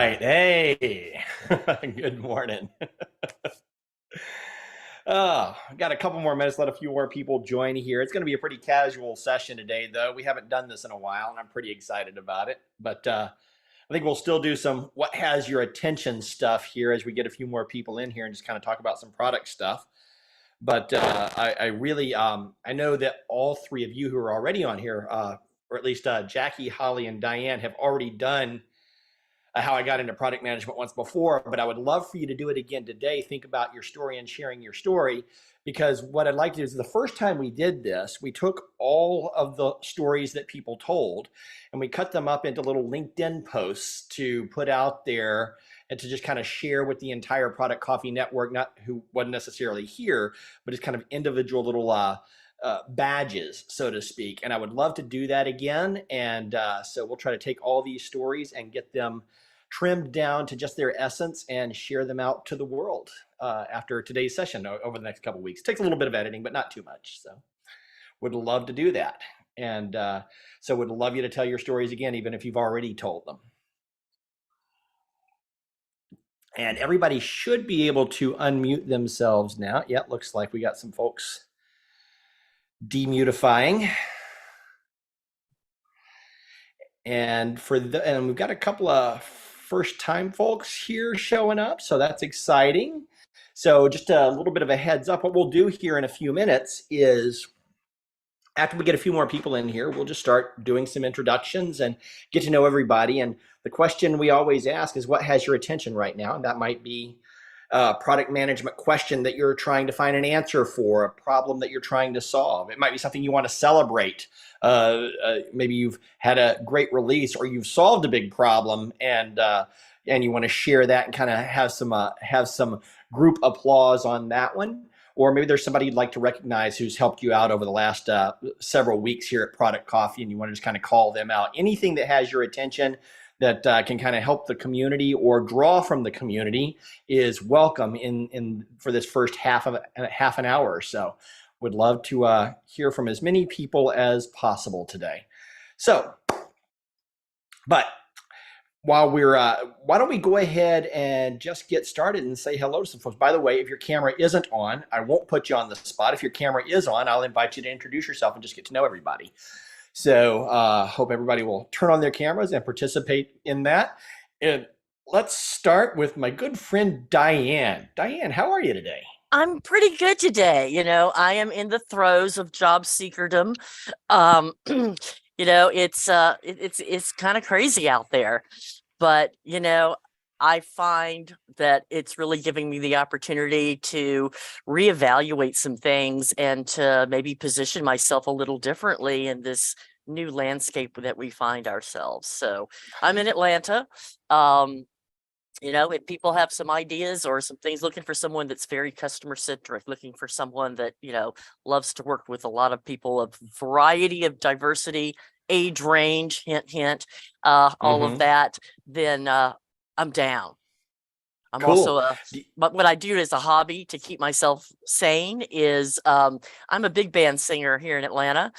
right. Hey, good morning. I've got a couple more minutes, let a few more people join here. It's going to be a pretty casual session today, though. We haven't done this in a while, and I'm pretty excited about it. But I think we'll still do some what has your attention stuff here as we get a few more people in here and just kind of talk about some product stuff. But I really, I know that all three of you who are already on here, or at least Jackie, Holly, and Diane, have already done how I got into product management once before, but I would love for you to do it again today. Think about your story and sharing your story, because what I'd like to do is the first time we did this, we took all of the stories that people told and we cut them up into little LinkedIn posts to put out there and to just kind of share with the entire Product Coffee Network, not who wasn't necessarily here, but just kind of individual little badges, so to speak. And I would love to do that again. And so we'll try to take all these stories and get them trimmed down to just their essence and share them out to the world after today's session over the next couple of weeks. Takes a little bit of editing, but not too much. So would love to do that. And so would love you to tell your stories again, even if you've already told them. And everybody should be able to unmute themselves now. Yeah, looks like we got some folks demutifying. And and we've got a couple of first time folks here showing up, so that's exciting. So just a little bit of a heads up, what we'll do here in a few minutes is after we get a few more people in here, we'll just start doing some introductions and get to know everybody. And the question we always ask is, what has your attention right now? And that might be a product management question that you're trying to find an answer for, a problem that you're trying to solve. It might be something you want to celebrate. Maybe you've had a great release, or you've solved a big problem, and you want to share that and kind of have some group applause on that one. Or maybe there's somebody you'd like to recognize who's helped you out over the last several weeks here at Product Coffee, and you want to just kind of call them out. Anything that has your attention that can kind of help the community or draw from the community is welcome in for this first half an hour or so. Would love to hear from as many people as possible today. So, but while we're, why don't we go ahead and just get started and say hello to some folks. By the way, if your camera isn't on, I won't put you on the spot. If your camera is on, I'll invite you to introduce yourself and just get to know everybody. So hope everybody will turn on their cameras and participate in that. And let's start with my good friend, Diane. Diane, how are you today? I'm pretty good today. I am in the throes of job seekerdom. It's kind of crazy out there, but I find that it's really giving me the opportunity to reevaluate some things and to maybe position myself a little differently in this new landscape that we find ourselves. So I'm in Atlanta. If people have some ideas or some things, looking for someone that's very customer centric, looking for someone that, loves to work with a lot of people of variety of diversity, age range, hint, hint, all of that, then I'm down. I'm Cool. also but what I do as a hobby to keep myself sane is I'm a big band singer here in Atlanta.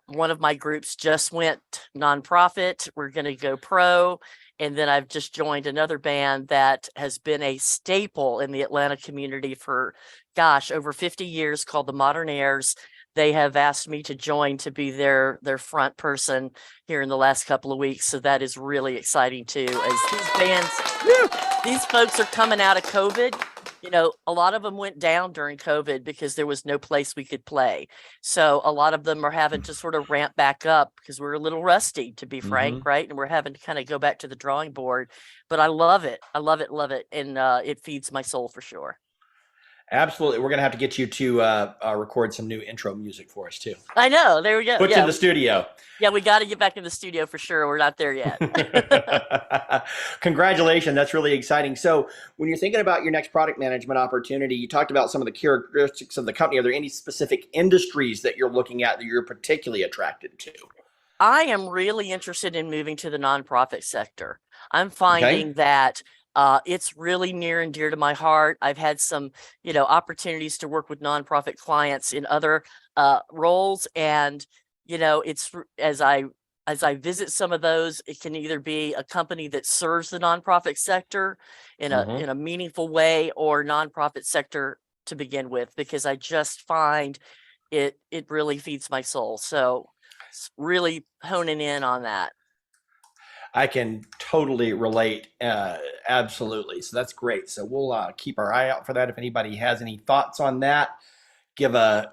One of my groups just went nonprofit. We're going to go pro. And then I've just joined another band that has been a staple in the Atlanta community for, over 50 years, called the Modern Airs. They have asked me to join to be their front person here in the last couple of weeks. So that is really exciting too, as these folks are coming out of COVID. A lot of them went down during COVID because there was no place we could play. So a lot of them are having to sort of ramp back up because we're a little rusty, to be frank, right? And we're having to kind of go back to the drawing board. But I love it. I love it, love it. And it feeds my soul for sure. Absolutely. We're going to have to get you to record some new intro music for us, too. I know. There we go. Put you in the studio. Yeah, we got to get back in the studio for sure. We're not there yet. Congratulations. That's really exciting. So when you're thinking about your next product management opportunity, you talked about some of the characteristics of the company. Are there any specific industries that you're looking at that you're particularly attracted to? I am really interested in moving to the nonprofit sector. I'm finding that it's really near and dear to my heart. I've had some, opportunities to work with nonprofit clients in other roles. And, it's as I as I visit some of those, it can either be a company that serves the nonprofit sector in Mm-hmm. a meaningful way, or nonprofit sector to begin with, because I just find it really feeds my soul. So really honing in on that. I can totally relate. Absolutely. So that's great. So we'll keep our eye out for that. If anybody has any thoughts on that, give a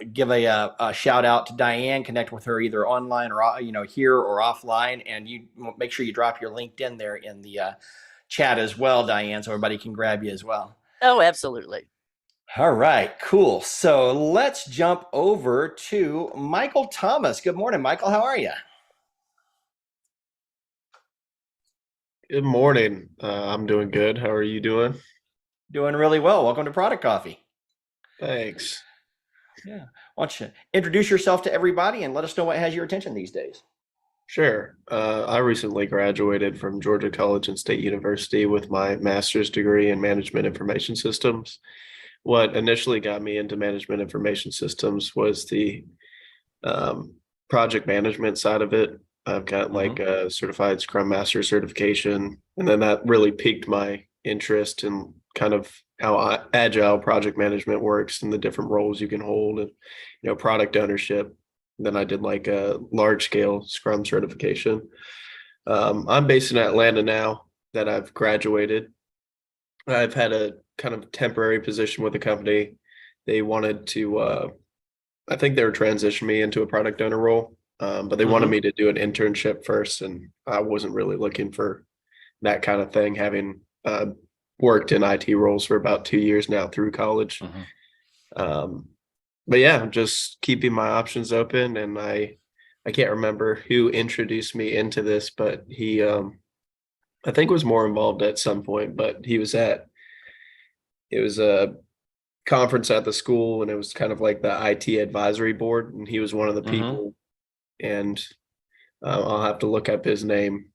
shout out to Diane. Connect with her either online or here or offline, and you make sure you drop your LinkedIn there in the chat as well, Diane, so everybody can grab you as well. Oh, absolutely. All right, cool. So let's jump over to Michael Thomas. Good morning, Michael. How are you? Good morning. I'm doing good. How are you doing? Doing really well. Welcome to Product Coffee. Thanks. Yeah. Why don't you introduce yourself to everybody and let us know what has your attention these days? Sure. I recently graduated from Georgia College and State University with my master's degree in management information systems. What initially got me into management information systems was the um, project management side of it. I've got Mm-hmm. like a certified Scrum Master certification, and then that really piqued my interest in kind of how agile project management works and the different roles you can hold, and product ownership. Then I did like a large scale Scrum certification. I'm based in Atlanta now that I've graduated. I've had a kind of temporary position with the company. They wanted to I think they were transitioning me into a product owner role, but they wanted Mm-hmm. me to do an internship first, and I wasn't really looking for that kind of thing, having worked in IT roles for about 2 years now through college. Mm-hmm. Um, but yeah, just keeping my options open, and I can't remember who introduced me into this, but he I think was more involved at some point, but it was a conference at the school, and it was kind of like the IT advisory board, and he was one of the Mm-hmm. people, and I'll have to look up his name.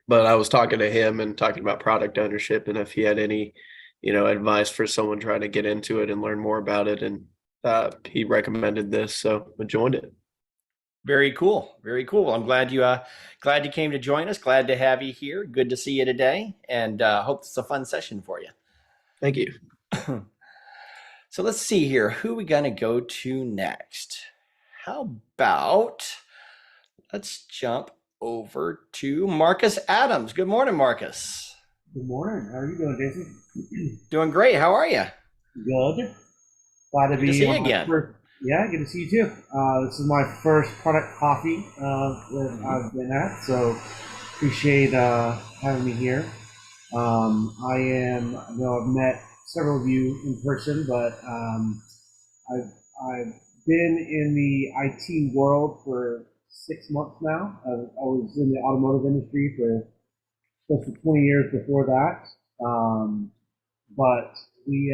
But I was talking to him and talking about product ownership, and if he had any, advice for someone trying to get into it and learn more about it, and he recommended this, so I joined it. Very cool. Very cool. I'm glad you came to join us. Glad to have you here. Good to see you today, and hope it's a fun session for you. Thank you. So let's see here. Who are we gonna go to next? How about let's jump over to Marcus Adams. Good morning, Marcus. Good morning. How are you doing, Jason? Doing great. How are you? Good. Glad to Good to be see you on my again. first. Yeah, good to see you too. This is my first product coffee that Mhm. I've been at, so appreciate having me here. I know I've met several of you in person, but I've been in the IT world for 6 months now. I was in the automotive industry for close to 20 years before that. But we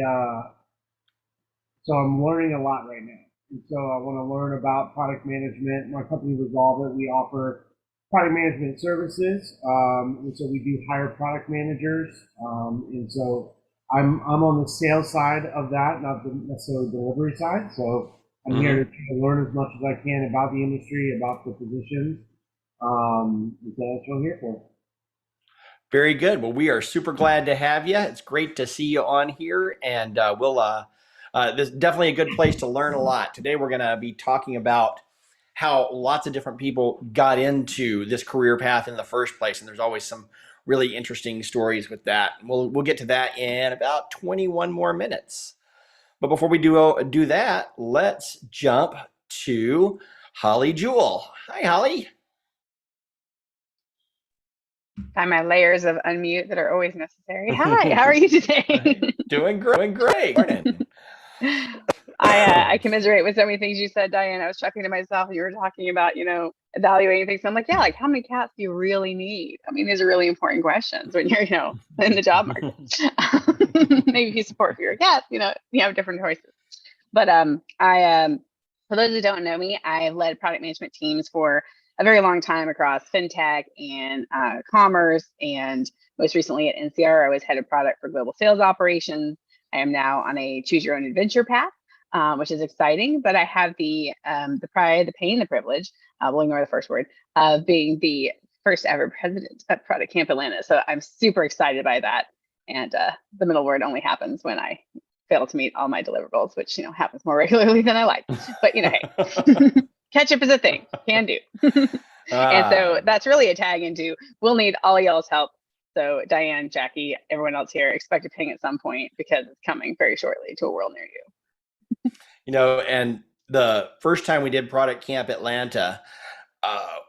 so I'm learning a lot right now. And so I want to learn about product management. My company Resolve It, we offer product management services. And so we do hire product managers. And so I'm on the sales side of that, not the necessarily delivery side. So I'm here Mhm. to try to learn as much as I can about the industry, about the positions. And so that's what I'm here for. Very good. Well, we are super glad to have you. It's great to see you on here, and this is definitely a good place to learn a lot. Today, we're going to be talking about how lots of different people got into this career path in the first place, and there's always some really interesting stories with that. We'll get to that in about 21 more minutes. But before we do that, let's jump to Holly Jewell. Hi, Holly. Find my layers of unmute that are always necessary. Hi, how are you today? Doing great. Morning. I commiserate with so many things you said, Diane. I was chuckling to myself. You were talking about, evaluating things. So I'm like, yeah, like how many cats do you really need? I mean, these are really important questions when you're, in the job market. Maybe if you support for your cats, you have different choices. But for those who don't know me, I've led product management teams for a very long time across fintech and commerce, and most recently at NCR, I was head of product for global sales operations. I am now on a choose your own adventure path. which is exciting. But I have the pride, the pain, the privilege, we'll ignore the first word, of being the first ever president at Product Camp Atlanta. So I'm super excited by that. And the middle word only happens when I fail to meet all my deliverables, which, happens more regularly than I like. But, hey, catch up is a thing, can do. And so that's really a tag into, we'll need all y'all's help. So Diane, Jackie, everyone else here, expect a ping at some point because it's coming very shortly to a world near you. And the first time we did Product Camp Atlanta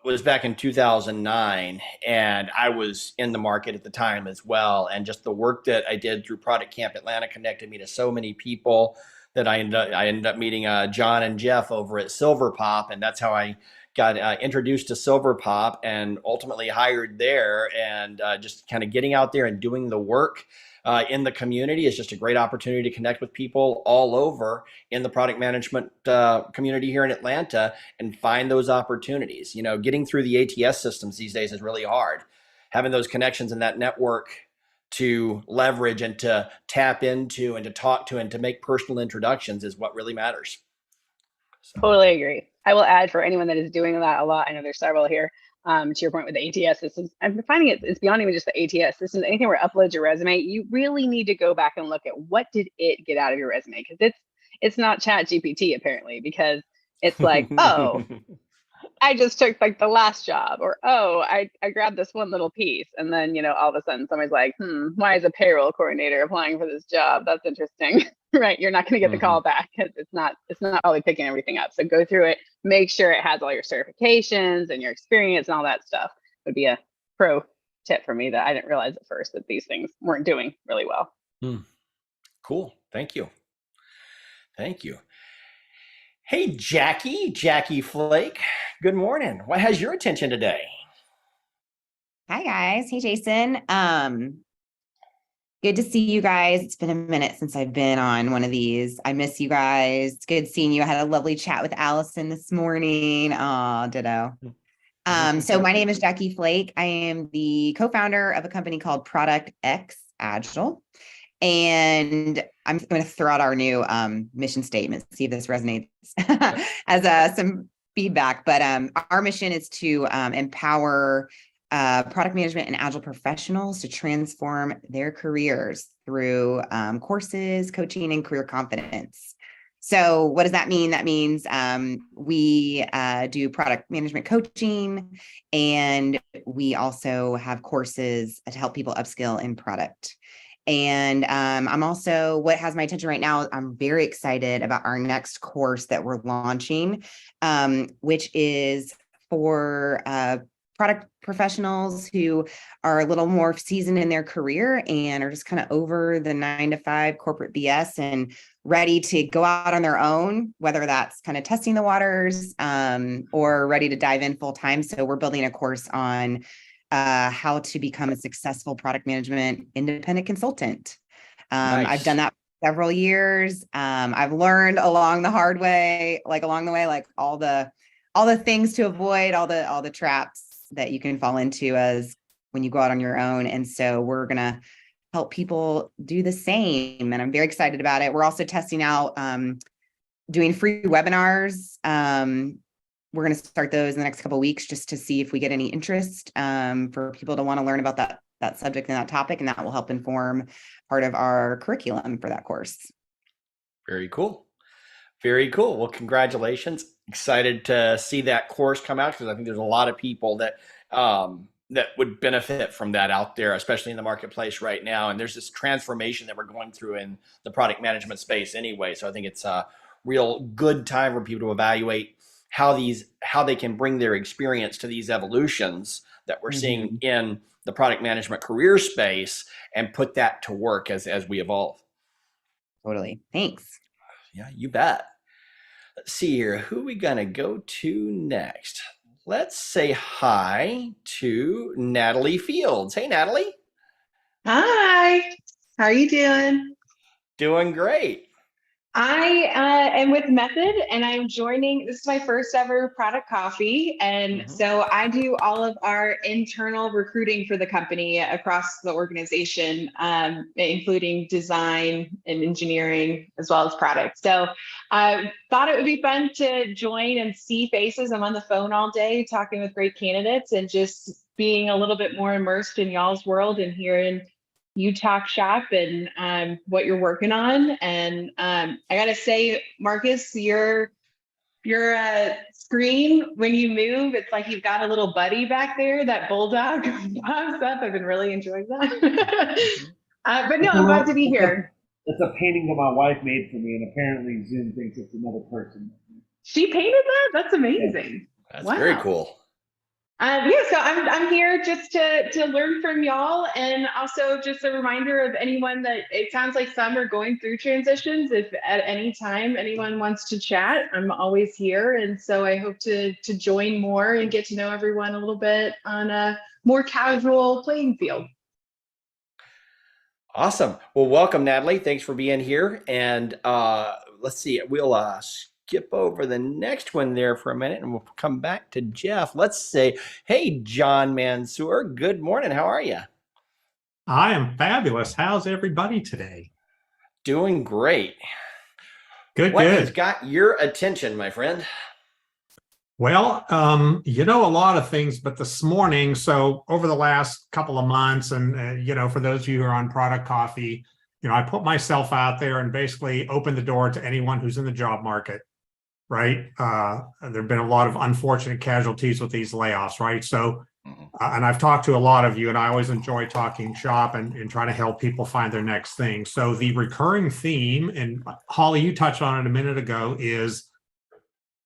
was back in 2009, and I was in the market at the time as well. And just the work that I did through Product Camp Atlanta connected me to so many people that I ended up meeting John and Jeff over at Silver Pop, and that's how I got introduced to Silver Pop and ultimately hired there. And just kind of getting out there and doing the work in the community is just a great opportunity to connect with people all over in the product management community here in Atlanta and find those opportunities. Getting through the ATS systems these days is really hard. Having those connections in that network to leverage and to tap into and to talk to and to make personal introductions is what really matters. So. Totally agree. I will add, for anyone that is doing that a lot, I know there's several here, to your point with the ATS systems, I'm finding it's beyond even just the ATS systems. Anything where upload your resume, you really need to go back and look at what did it get out of your resume, because it's not Chat GPT apparently, because it's like, oh, I just took like the last job, or oh, I grabbed this one little piece, and then all of a sudden somebody's like, why is a payroll coordinator applying for this job? That's interesting. Right, you're not going to get the call back because it's not probably picking everything up. So go through it, make sure it has all your certifications and your experience and all that stuff. Would be a pro tip for me that I didn't realize at first that these things weren't doing really well. Cool. Thank you. Hey, Jackie Flake. Good morning. What has your attention today? Hi, guys. Hey, Jason. Good to see you guys. It's been a minute since I've been on one of these. I miss you guys. It's good seeing you. I had a lovely chat with Allison this morning. Oh, ditto. So my name is Jackie Flake. I am the co-founder of a company called Product X Agile. And I'm going to throw out our new mission statement, see if this resonates as some feedback. But our mission is to empower product management and agile professionals to transform their careers through courses, coaching, and career confidence. So what does that mean? That means we do product management coaching, and we also have courses to help people upskill in product. And I'm also, what has my attention right now, I'm very excited about our next course that we're launching, which is for product professionals who are a little more seasoned in their career and are just kind of over the 9-to-5 corporate BS and ready to go out on their own, whether that's kind of testing the waters or ready to dive in full time. So we're building a course on how to become a successful product management independent consultant. Nice. I've done that for several years. I've learned along the way, like all the things to avoid, all the traps that you can fall into as when you go out on your own. And so we're going to help people do the same. And I'm very excited about it. We're also testing out doing free webinars. We're going to start those in the next couple of weeks just to see if we get any interest for people to want to learn about that subject and that topic. And that will help inform part of our curriculum for that course. Very cool. Very cool. Well, congratulations. Excited to see that course come out, because I think there's a lot of people that that would benefit from that out there, especially in the marketplace right now. And there's this transformation that we're going through in the product management space anyway. So I think it's a real good time for people to evaluate how they can bring their experience to these evolutions that we're seeing in the product management career space and put that to work as we evolve. Totally. Thanks. Yeah, you bet. Let's see here. Who are we going to go to next? Let's say hi to Natalie Fields. Hey, Natalie. Hi. How are you doing? Doing great. I am with Method, and I'm joining. This is my first ever product coffee. And so I do all of our internal recruiting for the company across the organization, including design and engineering, as well as product. So I thought it would be fun to join and see faces. I'm on the phone all day talking with great candidates and just being a little bit more immersed in y'all's world and hearing you talk shop and what you're working on. And I gotta say, Marcus, your screen when you move, it's like you've got a little buddy back there, that bulldog pops up. I've been really enjoying that. But no, I'm glad to be here. It's a painting that my wife made for me, and apparently Zoom thinks it's another person. She painted that? That's amazing. That's very cool. Yeah, so I'm here just to learn from y'all, and also just a reminder of anyone that it sounds like some are going through transitions. If at any time anyone wants to chat, I'm always here, and so I hope to join more and get to know everyone a little bit on a more casual playing field. Awesome. Well, welcome, Natalie. Thanks for being here. And let's see, we'll skip over the next one there for a minute and we'll come back to Jeff. Let's say, hey, John Mansour, good morning. How are you? I am fabulous. How's everybody today? Doing great. Good, what good. has got your attention, my friend? Well, you know, a lot of things, but this morning, so over the last couple of months, and, you know, for those of you who are on Product Coffee, you know, I put myself out there and basically opened the door to anyone who's in the job market, right? There have been a lot of unfortunate casualties with these layoffs, right? So, and I've talked to a lot of you, and I always enjoy talking shop and trying to help people find their next thing. So the recurring theme, and Holly, you touched on it a minute ago, is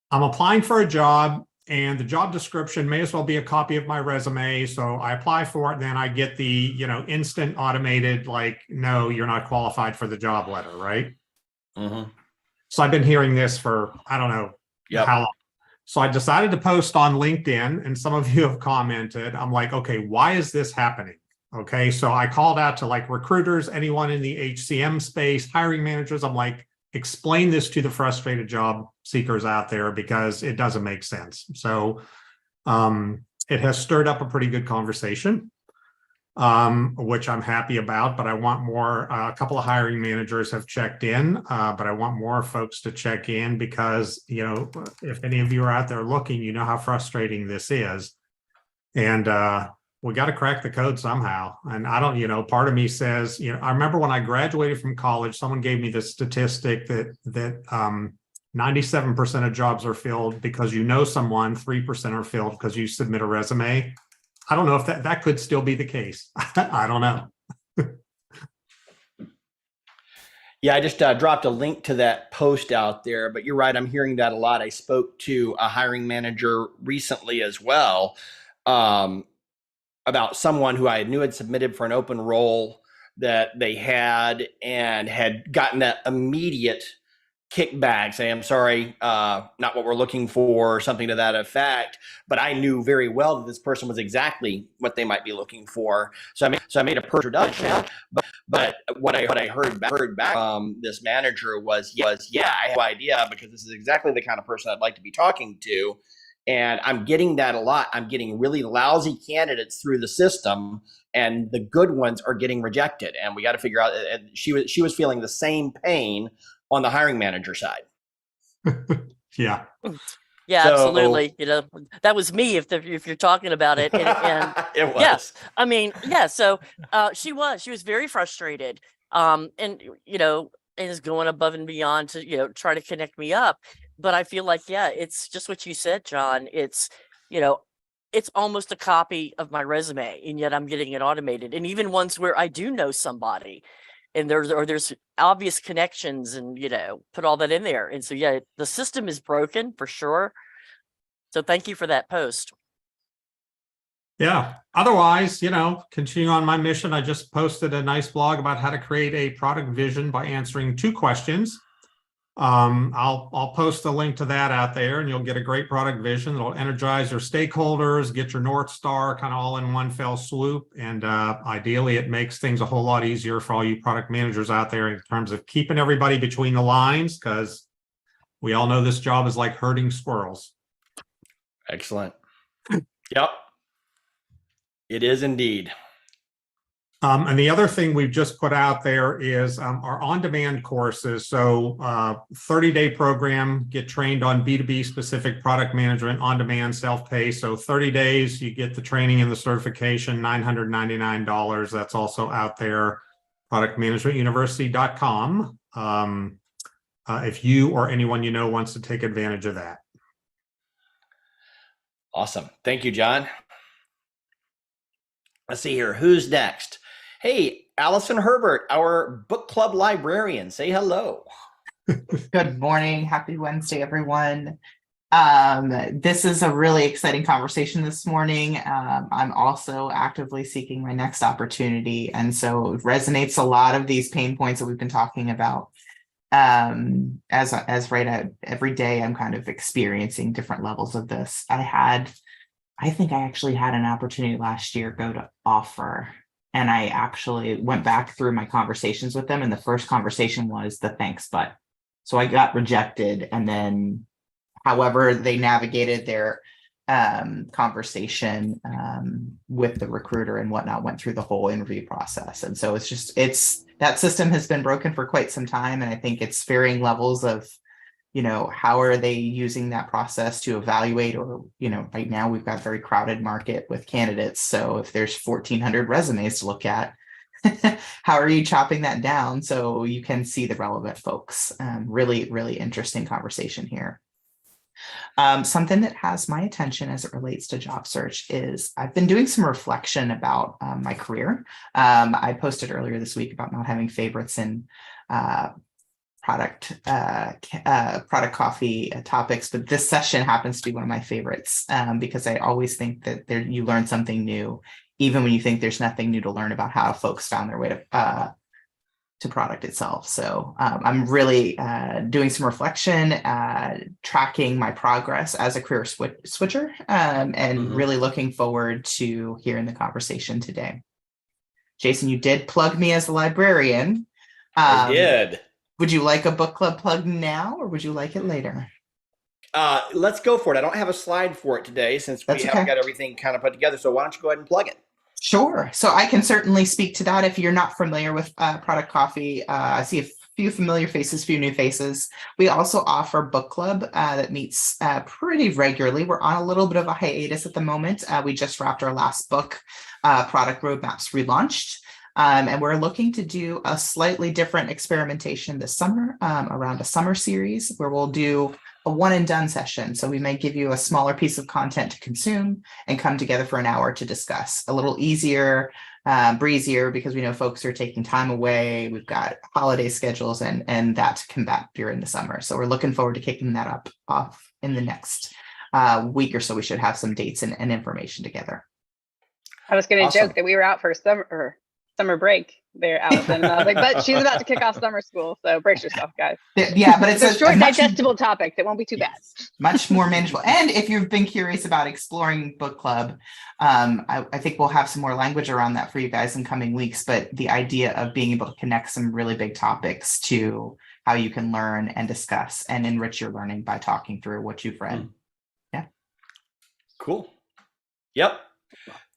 I'm applying for a job and the job description may as well be a copy of my resume. So I apply for it and then I get the, you know, instant automated, like, no, you're not qualified for the job letter, right? So I've been hearing this for, I don't know how long. So I decided to post on LinkedIn, and some of you have commented. I'm like, okay, why is this happening? Okay, so I called out to like recruiters, anyone in the HCM space, hiring managers. I'm like, explain this to the frustrated job seekers out there because it doesn't make sense. So it has stirred up a pretty good conversation, which I'm happy about, but I want more. A couple of hiring managers have checked in, but I want more folks to check in because, you know, if any of you are out there looking, you know how frustrating this is. And we got to crack the code somehow. And I don't, you know, part of me says, you know, I remember when I graduated from college, someone gave me this statistic that 97% of jobs are filled because you know someone, 3% are filled because you submit a resume. I don't know if that could still be the case. I don't know. Yeah, I just dropped a link to that post out there, but you're right. I'm hearing that a lot. I spoke to a hiring manager recently as well, about someone who I knew had submitted for an open role that they had and had gotten that immediate kickback saying, I'm sorry, not what we're looking for, or something to that effect. But I knew very well that this person was exactly what they might be looking for. So I made a introduction. But what I heard back from this manager was, yeah, I have no idea, because this is exactly the kind of person I'd like to be talking to. And I'm getting that a lot. I'm getting really lousy candidates through the system, and the good ones are getting rejected. And we got to figure out. And she was feeling the same pain on the hiring manager side. Yeah. Yeah, so, absolutely. You know, that was me if you're talking about it. And it was. Yeah, I mean, yeah. So she was very frustrated. And you know, is going above and beyond to, you know, try to connect me up. But I feel like, yeah, it's just what you said, John. It's, you know, it's almost a copy of my resume, and yet I'm getting it automated. And even ones where I do know somebody, and there's obvious connections, and, you know, put all that in there. And so, yeah, the system is broken for sure. So thank you for that post. Yeah. Otherwise, you know, continuing on my mission, I just posted a nice blog about how to create a product vision by answering 2 questions. I'll post a link to that out there, and you'll get a great product vision that'll energize your stakeholders, get your North Star kind of all in one fell swoop. And ideally, it makes things a whole lot easier for all you product managers out there in terms of keeping everybody between the lines, because we all know this job is like herding squirrels. Excellent. Yep. It is indeed. And the other thing we've just put out there is our on-demand courses. So 30-day program, get trained on B2B specific product management, on-demand, self-pay. So 30 days, you get the training and the certification, $999. That's also out there, productmanagementuniversity.com. If you or anyone you know wants to take advantage of that. Awesome. Thank you, John. Let's see here. Who's next? Hey, Allison Herbert, our book club librarian. Say hello. Good morning. Happy Wednesday, everyone. This is a really exciting conversation this morning. I'm also actively seeking my next opportunity. And so it resonates a lot of these pain points that we've been talking about. As right out every day, I'm kind of experiencing different levels of this. I think I actually had an opportunity last year go to offer, and I actually went back through my conversations with them. And the first conversation was the thanks, but so I got rejected. And then however they navigated their conversation with the recruiter and whatnot, went through the whole interview process. And so it's that system has been broken for quite some time. And I think it's varying levels of, how are they using that process to evaluate, or, right now we've got a very crowded market with candidates. So if there's 1,400 resumes to look at, how are you chopping that down so you can see the relevant folks? Really, really interesting conversation here. Something that has my attention as it relates to job search is I've been doing some reflection about my career. I posted earlier this week about not having favorites in product coffee topics, but this session happens to be one of my favorites because I always think that you learn something new, even when you think there's nothing new to learn about how folks found their way to product itself. So I'm really doing some reflection, tracking my progress as a career switcher, and really looking forward to hearing the conversation today. Jason, you did plug me as a librarian. I did. Would you like a book club plug now, or would you like it later? Let's go for it. I don't have a slide for it today since we haven't got everything kind of put together. So why don't you go ahead and plug it? Sure. So I can certainly speak to that. If you're not familiar with Product Coffee, I see a few familiar faces, few new faces. We also offer book club that meets pretty regularly. We're on a little bit of a hiatus at the moment. We just wrapped our last book, Product Roadmaps Relaunched. And we're looking to do a slightly different experimentation this summer around a summer series where we'll do a one and done session. So we may give you a smaller piece of content to consume and come together for an hour to discuss. A little easier, breezier, because we know folks are taking time away. We've got holiday schedules and that to combat during the summer. So we're looking forward to kicking that off in the next week or so. We should have some dates and information together. I was going to joke that we were out for summer break there, Allison. And I was like, but she's about to kick off summer school, so brace yourself, guys. Yeah, but it's a short, digestible topic that won't be too bad. Much more manageable. And if you've been curious about exploring book club, I think we'll have some more language around that for you guys in coming weeks. But the idea of being able to connect some really big topics to how you can learn and discuss and enrich your learning by talking through what you've read. Yeah. Cool. Yep.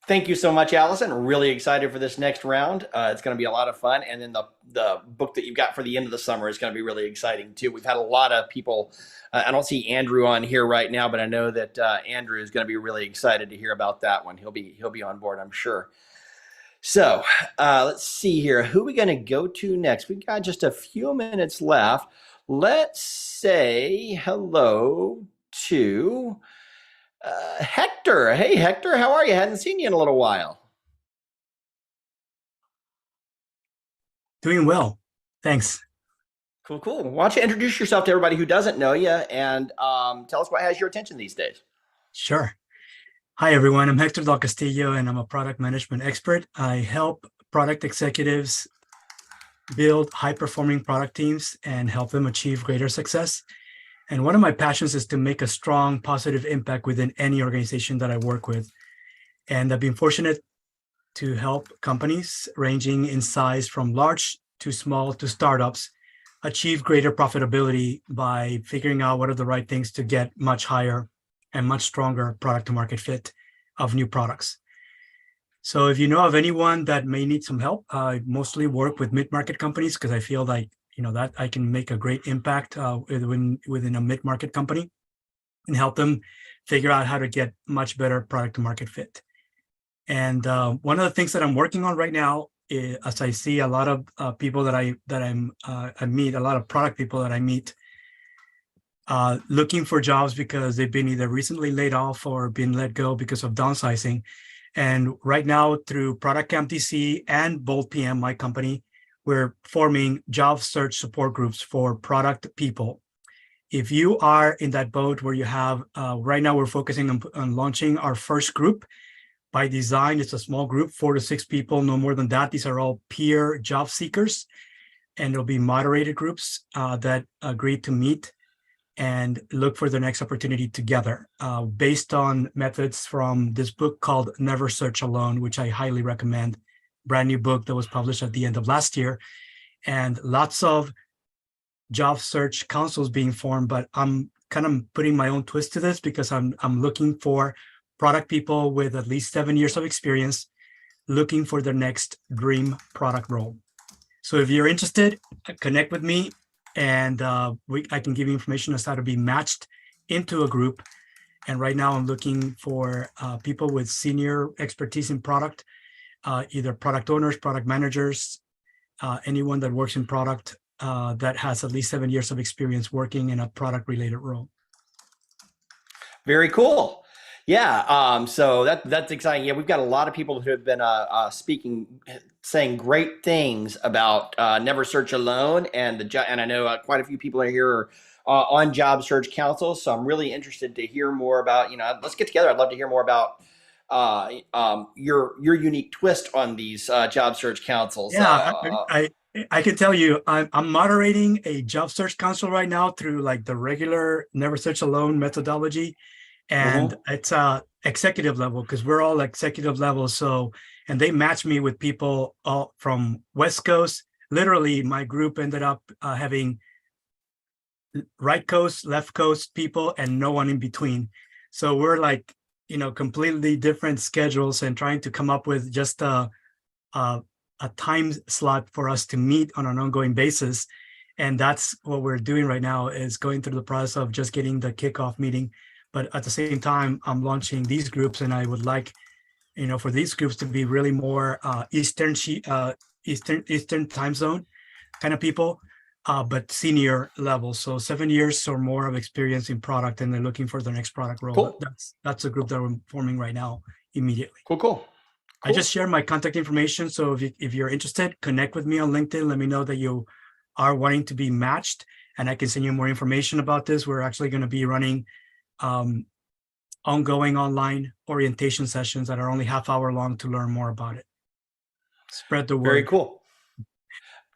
Thank you so much, Allison. Really excited for this next round. It's going to be a lot of fun. And then the book that you've got for the end of the summer is going to be really exciting too. We've had a lot of people. I don't see Andrew on here right now, but I know that Andrew is going to be really excited to hear about that one. He'll be on board, I'm sure. So let's see here. Who are we going to go to next? We've got just a few minutes left. Let's say hello to Hector. Hey, Hector, how are you? Hadn't seen you in a little while. Doing well. Thanks. Cool. Why don't you introduce yourself to everybody who doesn't know you and tell us what has your attention these days. Sure. Hi, everyone. I'm Hector Del Castillo, and I'm a product management expert. I help product executives build high-performing product teams and help them achieve greater success. And one of my passions is to make a strong, positive impact within any organization that I work with. And I've been fortunate to help companies ranging in size from large to small to startups achieve greater profitability by figuring out what are the right things to get much higher and much stronger product to market fit of new products. So if you know of anyone that may need some help, I mostly work with mid-market companies because I feel like, that I can make a great impact within a mid-market company and help them figure out how to get much better product to market fit. And one of the things that I'm working on right now, as I see a lot of people that I meet, a lot of product people that I meet, looking for jobs because they've been either recently laid off or been let go because of downsizing. And right now, through Product Camp DC and Bold PM, my company, we're forming job search support groups for product people. If you are in that boat where you have, right now we're focusing on launching our first group. By design, it's a small group, 4 to 6 people, no more than that. These are all peer job seekers, and there'll be moderated groups that agree to meet and look for the next opportunity together based on methods from this book called Never Search Alone, which I highly recommend. Brand new book that was published at the end of last year, and lots of job search councils being formed, but I'm kind of putting my own twist to this because I'm looking for product people with at least 7 years of experience looking for their next dream product role. So if you're interested, connect with me, and I can give you information as how to be matched into a group. And right now I'm looking for people with senior expertise in product, either product owners, product managers, anyone that works in product that has at least 7 years of experience working in a product related role. Very cool. Yeah. So that's exciting. Yeah, we've got a lot of people who have been saying great things about Never Search Alone, and I know quite a few people are here on job search councils. So I'm really interested to hear more about. Let's get together. I'd love to hear more about your unique twist on these job search councils. Yeah, I can tell you, I'm moderating a job search council right now through like the regular Never Search Alone methodology. And it's executive level because we're all executive level. So, and they match me with people all from West Coast. Literally, my group ended up having right coast, left coast people, and no one in between. So we're like, completely different schedules and trying to come up with just a time slot for us to meet on an ongoing basis. And that's what we're doing right now, is going through the process of just getting the kickoff meeting. But at the same time, I'm launching these groups, and I would like, for these groups to be really more Eastern time zone kind of people, but senior level. So 7 years or more of experience in product, and they're looking for the next product role. Cool. That's a group that we're forming right now immediately. Cool. I just shared my contact information. So if you're interested, connect with me on LinkedIn. Let me know that you are wanting to be matched, and I can send you more information about this. We're actually going to be running ongoing online orientation sessions that are only half-hour long to learn more about it. Spread the word. Very cool.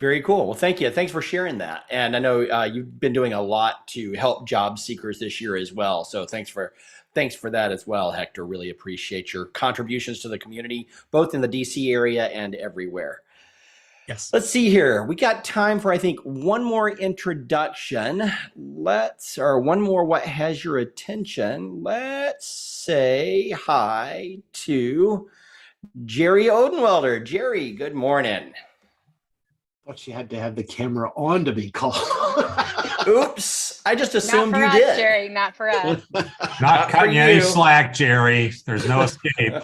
Very cool. Well, thank you. Thanks for sharing that. And I know you've been doing a lot to help job seekers this year as well. So thanks for that as well, Hector. Really appreciate your contributions to the community, both in the DC area and everywhere. Yes. Let's see here. We got time for, I think, one more introduction. One more what has your attention. Let's say hi to Jerry Odenwelder. Jerry, good morning. Thought you had to have the camera on to be called. Oops. I just assumed not for you us, did. Jerry, not for us. Not cutting you any slack, Jerry. There's no escape.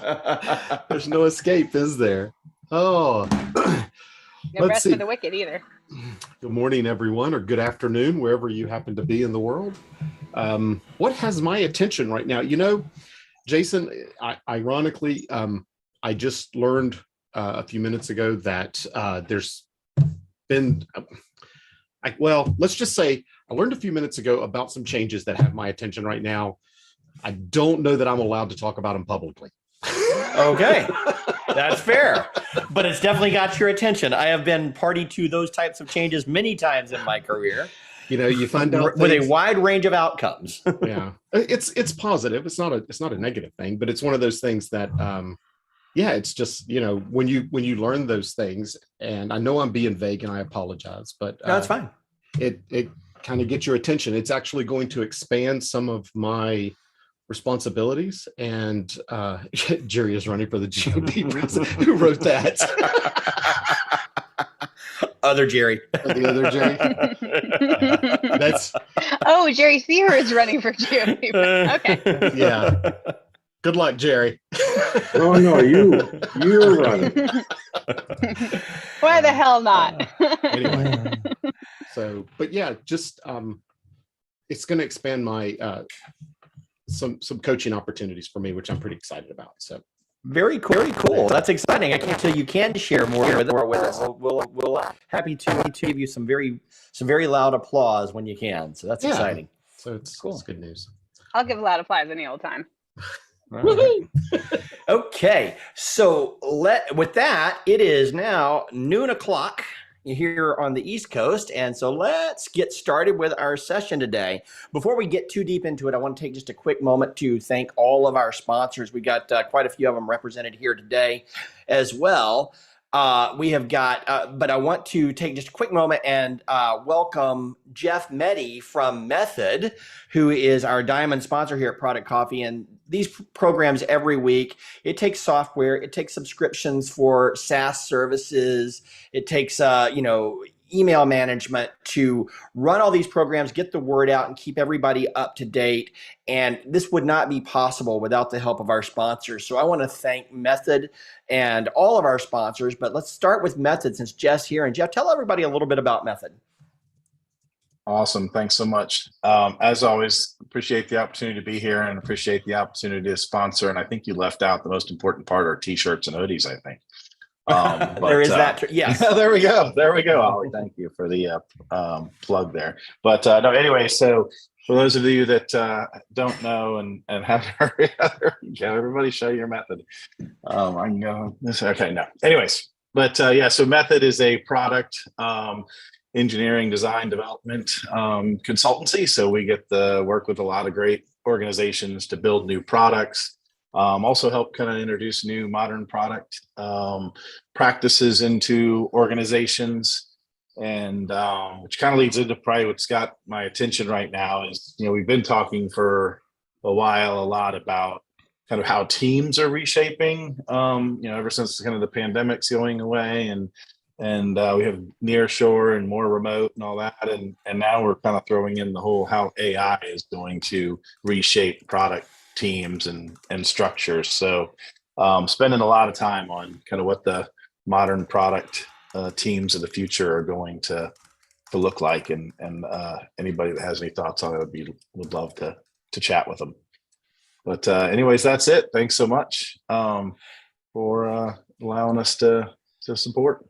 There's no escape, is there? Oh. No rest for the wicked either. Good morning, everyone, or good afternoon, wherever you happen to be in the world. What has my attention right now? Jason, ironically, I just learned a few minutes ago that there's been, let's just say I learned a few minutes ago about some changes that have my attention right now. I don't know that I'm allowed to talk about them publicly. Okay, that's fair, but it's definitely got your attention. I have been party to those types of changes many times in my career. You find out with a things, wide range of outcomes. yeah, it's positive. It's not a negative thing, but it's one of those things that yeah, it's just, when you learn those things, and I know I'm being vague and I apologize, but No, it's fine. It kind of gets your attention. It's actually going to expand some of my responsibilities. And Jerry is running for the GOP president. Who wrote that? Other Jerry. The other Jerry. That's Oh, Jerry Sear is running for GOP. Okay. yeah. Good luck, Jerry. Oh no, you're running. Why the hell not? Anyway, so, but yeah, just it's going to expand my some coaching opportunities for me, which I'm pretty excited about. So very cool, very cool. That's exciting. I can't tell you can share more with us. We'll happy to give you some very loud applause when you can. So that's exciting. So it's cool. It's good news. I'll give loud applause any old time. Right. Okay, so with that, it is now noon o'clock here on the East Coast, and so let's get started with our session today. Before we get too deep into it, I want to take just a quick moment to thank all of our sponsors. We got quite a few of them represented here today as well. We have got, but I want to take just a quick moment and welcome Jeff Meddy from Method, who is our diamond sponsor here at Product Coffee. And these programs every week, it takes software, it takes subscriptions for SaaS services, it takes, email management to run all these programs, get the word out, and keep everybody up to date. And this would not be possible without the help of our sponsors. So I want to thank Method and all of our sponsors, but let's start with Method since Jeff's here. And Jeff, tell everybody a little bit about Method. Awesome. Thanks so much. As always, appreciate the opportunity to be here and appreciate the opportunity to sponsor. And I think you left out the most important part, our t-shirts and hoodies, I think. There is that. Yes. There we go. There we go, Ollie. Thank you for the plug there. But no, anyway, so for those of you that don't know and haven't heard, everybody show your Method. I can go this. Okay, no. Anyways, but yeah, so Method is a product engineering, design, development consultancy. So we get to work with a lot of great organizations to build new products. Also help kind of introduce new modern product practices into organizations, and which kind of leads into probably what's got my attention right now is, we've been talking for a while a lot about kind of how teams are reshaping, ever since kind of the pandemic's going away, and we have nearshore and more remote and all that, and now we're kind of throwing in the whole how AI is going to reshape product teams and structures. So spending a lot of time on kind of what the modern product teams of the future are going to look like, and anybody that has any thoughts on it would love to chat with them. But anyways, that's it. Thanks so much for allowing us to support.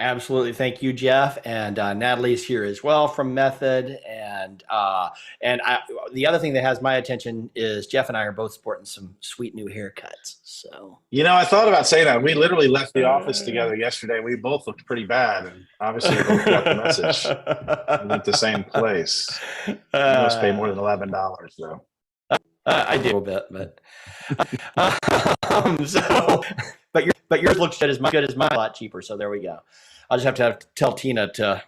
Absolutely. Thank you, Jeff. And Natalie's here as well from Method. And the other thing that has my attention is Jeff and I are both sporting some sweet new haircuts. So, I thought about saying that. We literally left the office together yesterday. We both looked pretty bad. And obviously, we both got the message. We went to the same place. You must pay more than $11, though. I do a little bit, but but yours looks good as mine, a lot cheaper. So there we go. I'll just have to tell Tina to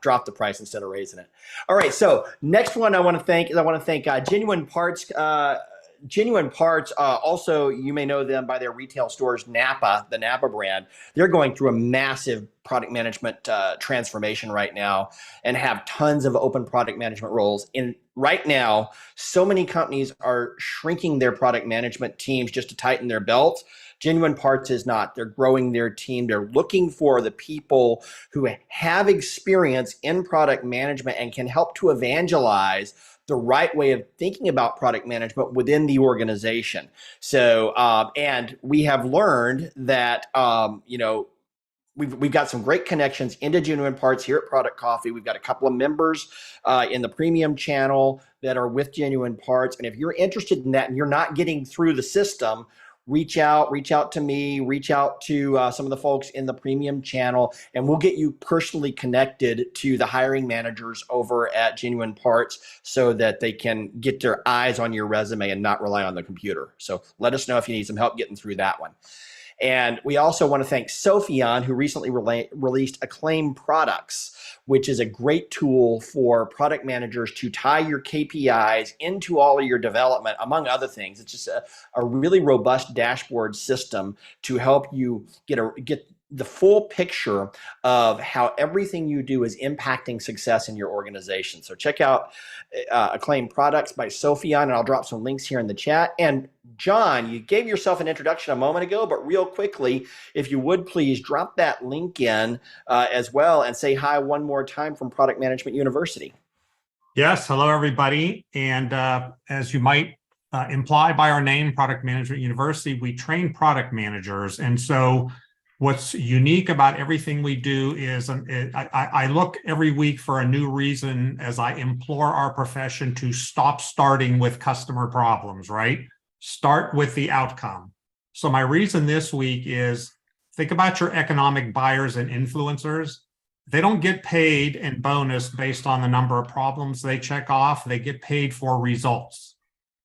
drop the price instead of raising it. All right. So next one I want to thank Genuine Parts. Genuine Parts, also, you may know them by their retail stores, Napa, the Napa brand. They're going through a massive product management transformation right now and have tons of open product management roles. And right now, so many companies are shrinking their product management teams just to tighten their belts. Genuine Parts is not. They're growing their team. They're looking for the people who have experience in product management and can help to evangelize the right way of thinking about product management within the organization. So, and we have learned that, we've got some great connections into Genuine Parts here at Product Coffee. We've got a couple of members in the premium channel that are with Genuine Parts. And if you're interested in that and you're not getting through the system, reach out to me, reach out to some of the folks in the premium channel, and we'll get you personally connected to the hiring managers over at Genuine Parts so that they can get their eyes on your resume and not rely on the computer. So let us know if you need some help getting through that one. And we also want to thank Sophion, who recently released Acclaim Products, which is a great tool for product managers to tie your KPIs into all of your development, among other things. It's just a really robust dashboard system to help you get the full picture of how everything you do is impacting success in your organization. So check out Acclaim Products by Sophion, and I'll drop some links here in the chat. And John, you gave yourself an introduction a moment ago, but real quickly, if you would please drop that link in as well and say hi one more time from Product Management University. Yes, hello everybody. And as you might imply by our name, Product Management University, we train product managers. And so what's unique about everything we do is I look every week for a new reason as I implore our profession to stop starting with customer problems, right? Start with the outcome. So my reason this week is think about your economic buyers and influencers. They don't get paid and bonus based on the number of problems they check off. They get paid for results.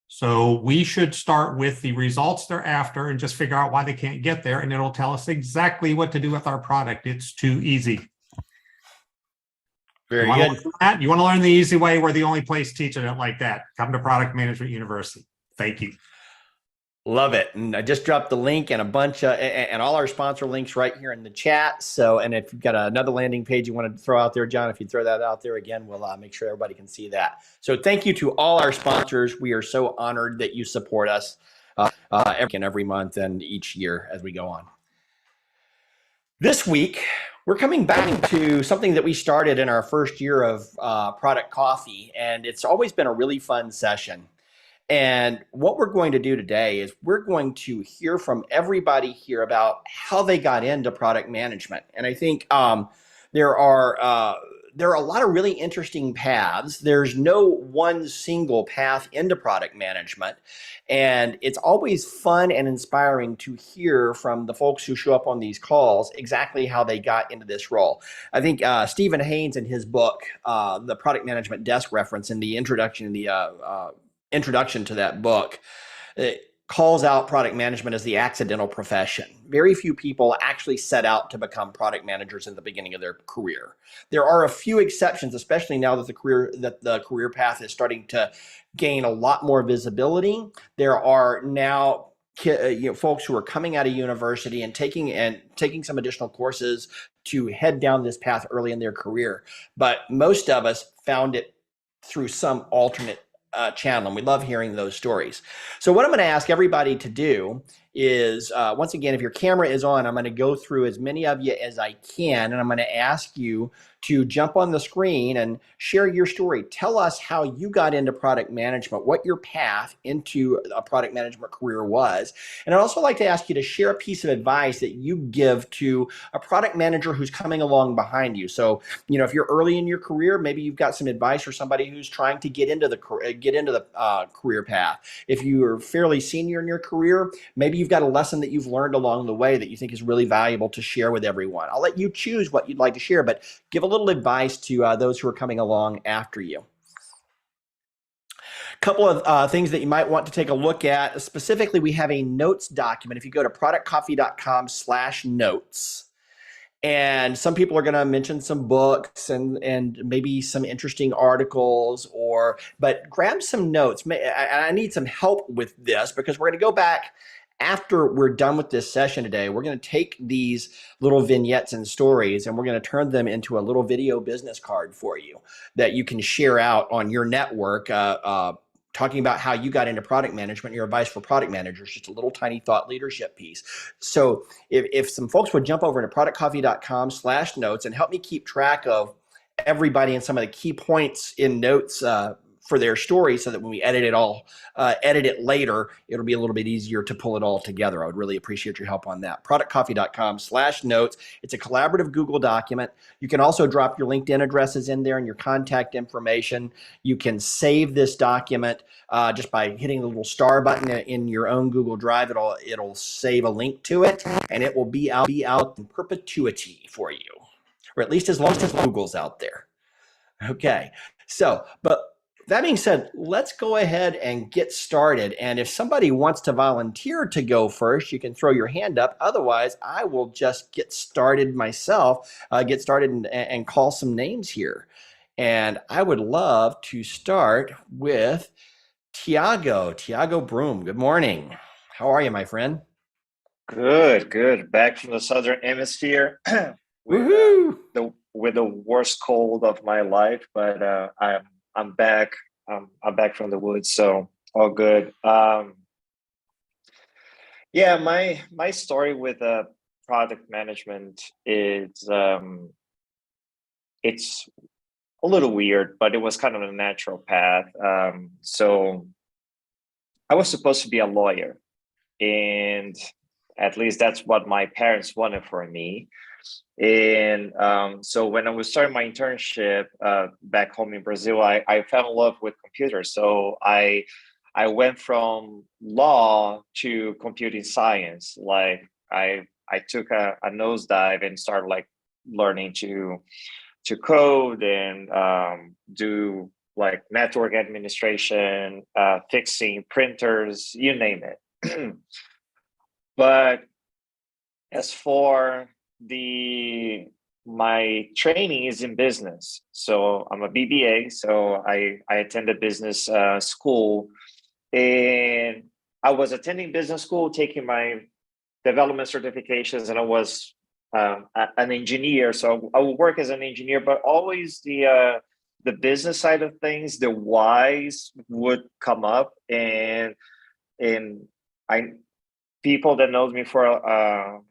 So we should start with the results they're after and just figure out why they can't get there, and it'll tell us exactly what to do with our product. It's too easy. Very good. You want to learn the easy way? We're the only place teaching it like that. Come to Product Management University. Thank you. Love it. And I just dropped the link and a bunch of, and all our sponsor links right here in the chat. So, and if you've got another landing page you want to throw out there, John, if you throw that out there again, we'll make sure everybody can see that. So thank you to all our sponsors. We are so honored that you support us every month and each year as we go on. This week, we're coming back to something that we started in our first year of Product Coffee, and it's always been a really fun session. And what we're going to do today is we're going to hear from everybody here about how they got into product management. And I think there are a lot of really interesting paths. There's no one single path into product management. And it's always fun and inspiring to hear from the folks who show up on these calls exactly how they got into this role. I think Stephen Haynes in his book, The Product Management Desk Reference, in the introduction to that book, it calls out product management as the accidental profession. Very few people actually set out to become product managers in the beginning of their career. There are a few exceptions, especially now that the career path is starting to gain a lot more visibility. There are now folks who are coming out of university and taking some additional courses to head down this path early in their career. But most of us found it through some alternate channel, and we love hearing those stories. So what I'm going to ask everybody to do is, once again, if your camera is on, I'm going to go through as many of you as I can, and I'm going to ask you to jump on the screen and share your story. Tell us how you got into product management, what your path into a product management career was. And I'd also like to ask you to share a piece of advice that you give to a product manager who's coming along behind you. So, if you're early in your career, maybe you've got some advice for somebody who's trying to get into the career path. If you're fairly senior in your career, maybe you've got a lesson that you've learned along the way that you think is really valuable to share with everyone. I'll let you choose what you'd like to share, but give a little advice to those who are coming along after you. A couple of things that you might want to take a look at. Specifically, we have a notes document. If you go to productcoffee.com/notes, and some people are going to mention some books and maybe some interesting articles, but grab some notes. I need some help with this because we're going to go back after we're done with this session today. We're going to take these little vignettes and stories and we're going to turn them into a little video business card for you that you can share out on your network, talking about how you got into product management, your advice for product managers, just a little tiny thought leadership piece. So if some folks would jump over to productcoffee.com/notes and help me keep track of everybody and some of the key points in notes for their story, so that when we edit it later, it'll be a little bit easier to pull it all together. I would really appreciate your help on that. productcoffee.com/notes. It's a collaborative Google document. You can also drop your LinkedIn addresses in there and your contact information. You can save this document just by hitting the little star button in your own Google Drive. It'll save a link to it, and it will be out in perpetuity for you, or at least as long as Google's out there. Okay, so, but that being said, let's go ahead and get started. And if somebody wants to volunteer to go first, you can throw your hand up. Otherwise, I will just get started myself, and call some names here. And I would love to start with Tiago Broom. Good morning. How are you, my friend? Good. Back from the southern hemisphere with the worst cold of my life, but I'm back. I'm back from the woods, so all good. Yeah, my story with product management is it's a little weird, but it was kind of a natural path. So I was supposed to be a lawyer, and at least that's what my parents wanted for me. And so when I was starting my internship back home in Brazil, I fell in love with computers. So I went from law to computing science. Like I took a nosedive and started like learning to code and do like network administration, fixing printers, you name it. But as for my training is in business. So I'm a BBA. So I attended business school, and I was attending business school, taking my development certifications, and I was an engineer. So I would work as an engineer, but always the business side of things, the whys would come up, and people that knows me for a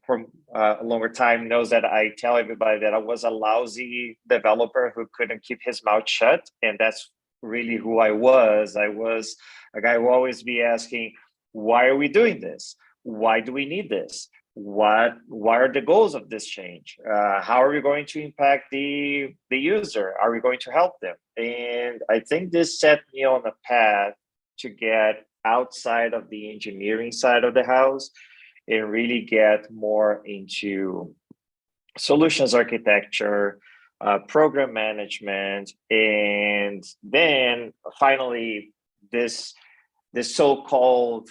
longer time knows that I tell everybody that I was a lousy developer who couldn't keep his mouth shut, and that's really who I was. I was a guy who always be asking, "Why are we doing this? Why do we need this? What are the goals of this change? How are we going to impact the user? Are we going to help them?" And I think this set me on a path to get outside of the engineering side of the house and really get more into solutions architecture, program management, and then finally this so-called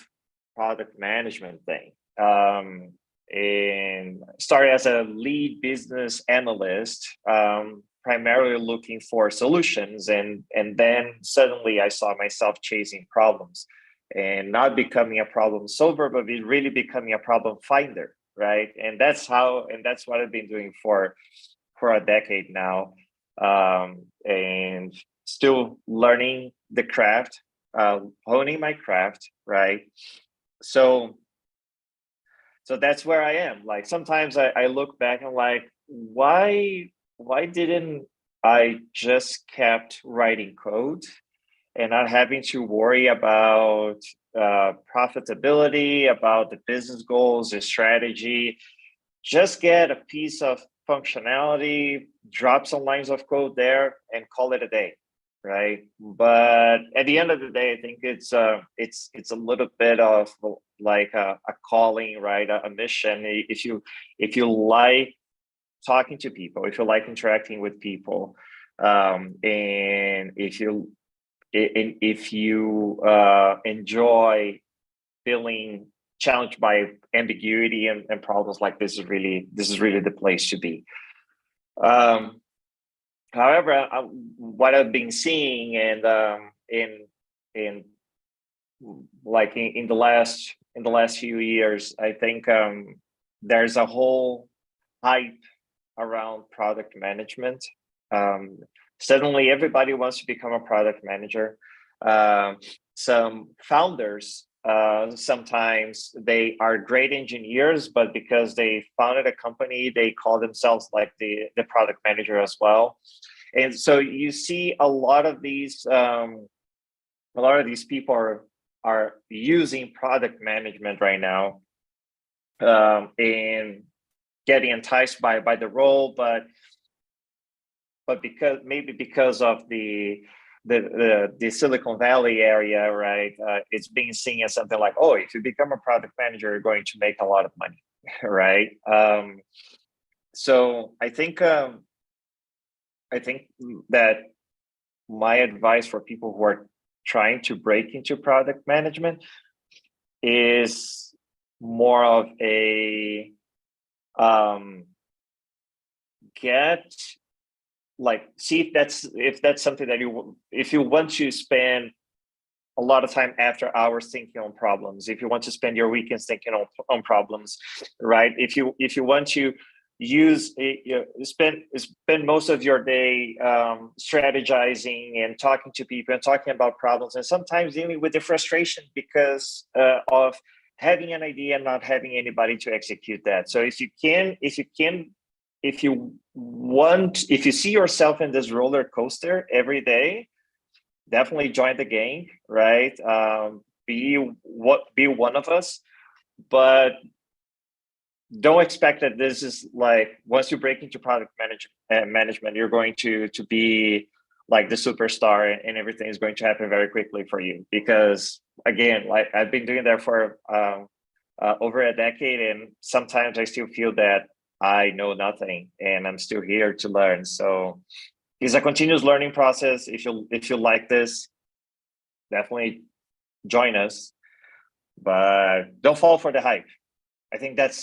product management thing. And started as a lead business analyst, primarily looking for solutions, and then suddenly I saw myself chasing problems and not becoming a problem solver, but really becoming a problem finder, right? And that's what I've been doing for a decade now, and still learning the craft, honing my craft, right? So that's where I am. Like sometimes I look back and like, why didn't I just kept writing code and not having to worry about profitability, about the business goals, the strategy? Just get a piece of functionality, drop some lines of code there, and call it a day, right? But at the end of the day, I think it's a little bit of like a calling, right? A mission. If you like talking to people, if you like interacting with people, and if you enjoy feeling challenged by ambiguity and problems, like this is really the place to be. However, what I've been seeing and in the last few years, I think there's a whole hype around product management. Suddenly, everybody wants to become a product manager. Some founders, sometimes they are great engineers, but because they founded a company, they call themselves like the product manager as well. And so you see a lot of these a lot of these people are using product management right now, and getting enticed by the role, but because of the Silicon Valley area, right? It's being seen as something like, oh, if you become a product manager, you're going to make a lot of money, right? So I think that my advice for people who are trying to break into product management is more of a see if that's something that if you want to spend a lot of time after hours thinking on problems, if you want to spend your weekends thinking on problems, right? If you want to spend most of your day strategizing and talking to people and talking about problems, and sometimes dealing with the frustration because of having an idea and not having anybody to execute that. So if you see yourself in this roller coaster every day, definitely join the gang, right? Be one of us, but don't expect that this is like, once you break into product management, you're going to be like the superstar and everything is going to happen very quickly for you. Because again, like I've been doing that for over a decade, and sometimes I still feel that I know nothing and I'm still here to learn. So it's a continuous learning process. If you like this, definitely join us, but don't fall for the hype. I think that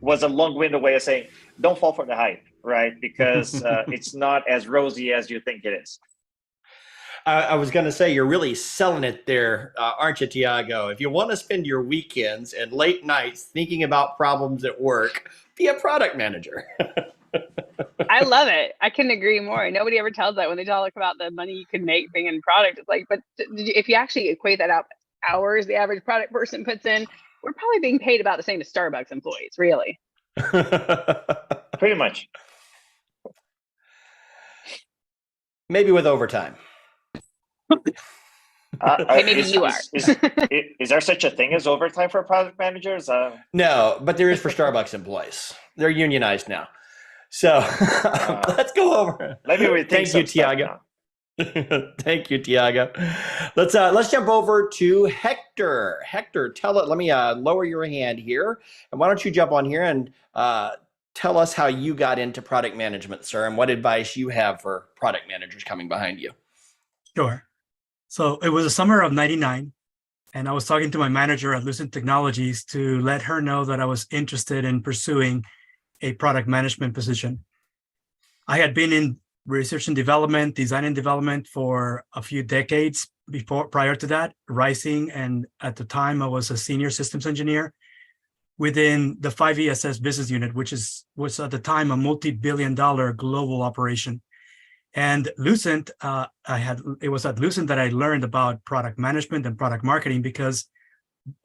was a long-winded way of saying don't fall for the hype, right? Because it's not as rosy as you think it is. I was going to say, you're really selling it there, aren't you, Tiago? If you want to spend your weekends and late nights thinking about problems at work, be a product manager. I love it. I couldn't agree more. Nobody ever tells that when they talk about the money you can make being in product. It's like, but if you actually equate that out, hours the average product person puts in, we're probably being paid about the same as Starbucks employees, really. Pretty much. Maybe with overtime. Okay, maybe you are. Is there such a thing as overtime for product managers? No, but there is for Starbucks employees. They're unionized now. So let's go over. Maybe we think Thank you, Tiago. Thank you, Tiago. Let's jump over to Hector. Hector, let me lower your hand here. And why don't you jump on here and tell us how you got into product management, sir, and what advice you have for product managers coming behind you. Sure. So it was the summer of '99, and I was talking to my manager at Lucent Technologies to let her know that I was interested in pursuing a product management position. I had been in research and development, design and development for a few decades prior to that, rising, and at the time I was a senior systems engineer within the 5ESS business unit, which was at the time a multi-billion-dollar global operation. And Lucent, it was at Lucent that I learned about product management and product marketing, because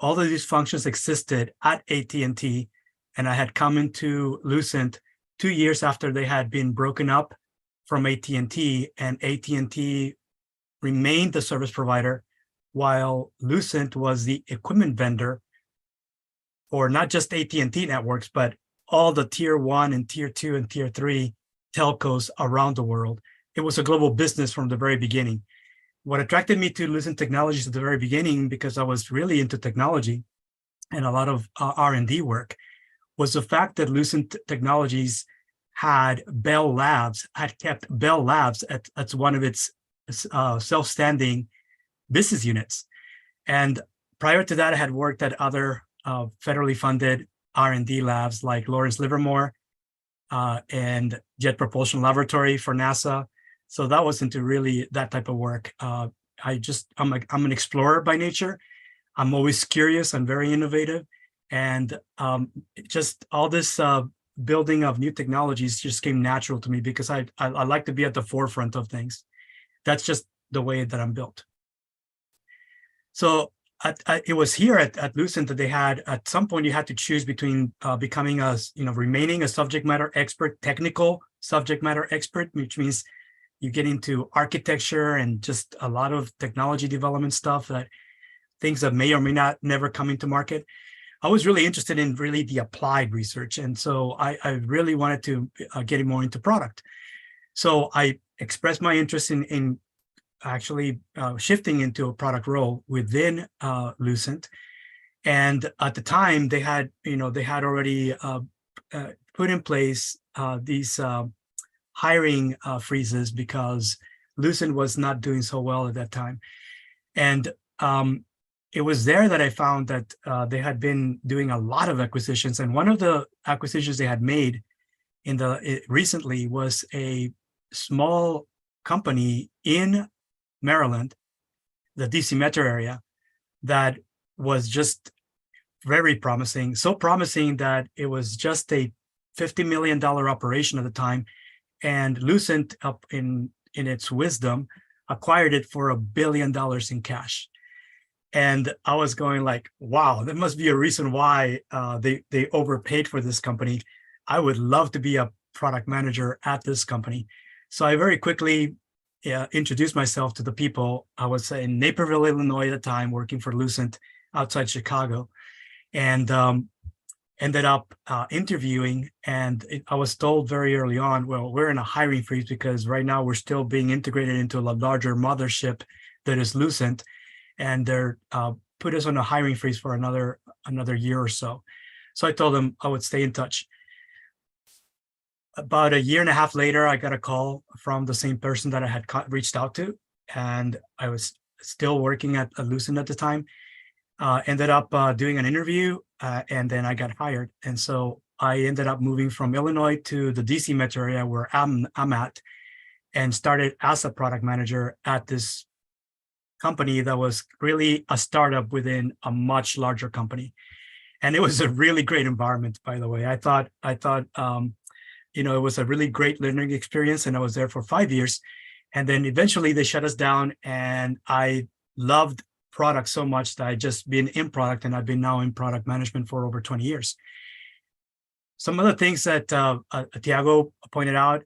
all of these functions existed at AT&T, and I had come into Lucent 2 years after they had been broken up from AT&T, and AT&T remained the service provider while Lucent was the equipment vendor for not just AT&T networks, but all the tier 1 and tier 2 and tier 3 telcos around the world. It was a global business from the very beginning. What attracted me to Lucent Technologies at the very beginning, because I was really into technology and a lot of R&D work, was the fact that Lucent Technologies had kept Bell Labs as one of its self-standing business units. And prior to that, I had worked at other federally funded R&D labs like Lawrence Livermore and Jet Propulsion Laboratory for NASA. So that was into really that type of work. I'm an explorer by nature. I'm always curious. I'm very innovative. And just all this building of new technologies just came natural to me, because I like to be at the forefront of things. That's just the way that I'm built. So it was here at Lucent that they had, at some point you had to choose between remaining a subject matter expert, technical subject matter expert, which means you get into architecture and just a lot of technology development stuff, that things that may or may not never come into market. I was really interested in really the applied research. And so I really wanted to get more into product. So I expressed my interest in actually shifting into a product role within Lucent. And at the time, they had already put in place these hiring freezes because Lucent was not doing so well at that time. And it was there that I found that they had been doing a lot of acquisitions. And one of the acquisitions they had made recently was a small company in Maryland, the DC metro area, that was just very promising. So promising that it was just a $50 million operation at the time. And Lucent, up in its wisdom, acquired it for $1 billion in cash. And I was going like, wow, there must be a reason why they overpaid for this company. I would love to be a product manager at this company. So I very quickly introduced myself to the people. I was in Naperville, Illinois at the time, working for Lucent outside Chicago, and ended up interviewing. And I was told very early on, well, we're in a hiring freeze because right now we're still being integrated into a larger mothership that is Lucent. And they're put us on a hiring freeze for another year or so. So I told them I would stay in touch. About a year and a half later, I got a call from the same person that I had reached out to, and I was still working at Lucent at the time. Ended up doing an interview, and then I got hired. And so I ended up moving from Illinois to the DC metro area where I'm at, and started as a product manager at this company that was really a startup within a much larger company. And it was a really great environment, by the way. I thought it was a really great learning experience, and I was there for 5 years. And then eventually they shut us down, and I loved product so much that I just been in product, and I've been now in product management for over 20 years. Some of the things that Tiago pointed out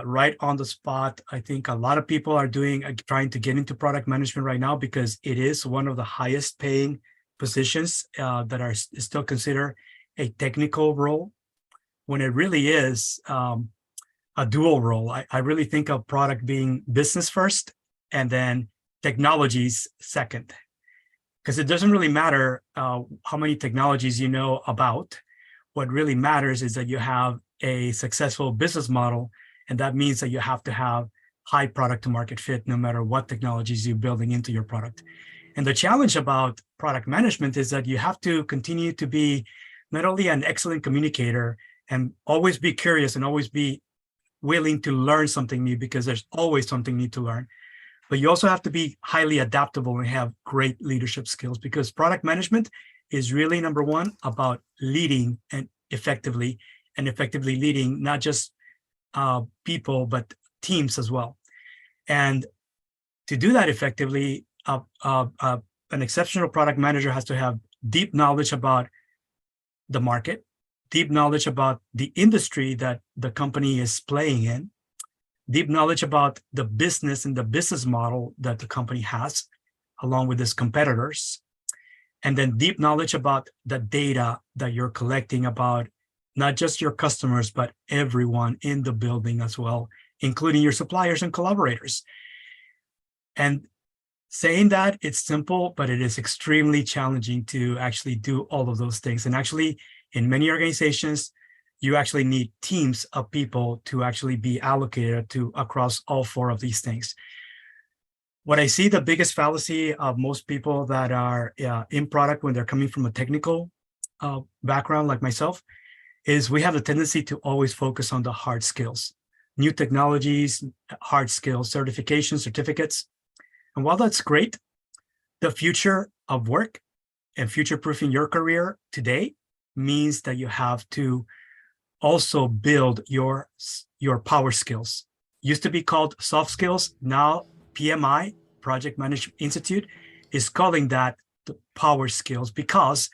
right on the spot, I think a lot of people are trying to get into product management right now because it is one of the highest paying positions that are still considered a technical role, when it really is a dual role. I really think of product being business first and then technologies second, because it doesn't really matter how many technologies you know about. What really matters is that you have a successful business model, and that means that you have to have high product to market fit no matter what technologies you're building into your product. And the challenge about product management is that you have to continue to be not only an excellent communicator and always be curious and always be willing to learn something new, because there's always something new to learn. But you also have to be highly adaptable and have great leadership skills, because product management is really, number one, about leading and effectively leading not just people, but teams as well. And to do that effectively, an exceptional product manager has to have deep knowledge about the market, deep knowledge about the industry that the company is playing in, deep knowledge about the business and the business model that the company has, along with its competitors, and then deep knowledge about the data that you're collecting about not just your customers, but everyone in the building as well, including your suppliers and collaborators. And saying that, it's simple, but it is extremely challenging to actually do all of those things. And actually, in many organizations, you actually need teams of people to actually be allocated to across all four of these things. What I see the biggest fallacy of most people that are in product when they're coming from a technical background like myself is we have a tendency to always focus on the hard skills, new technologies, hard skills, certifications, certificates. And while that's great, the future of work and future-proofing your career today means that you have to also build your power skills. Used to be called soft skills. Now PMI, Project Management Institute, is calling that the power skills, because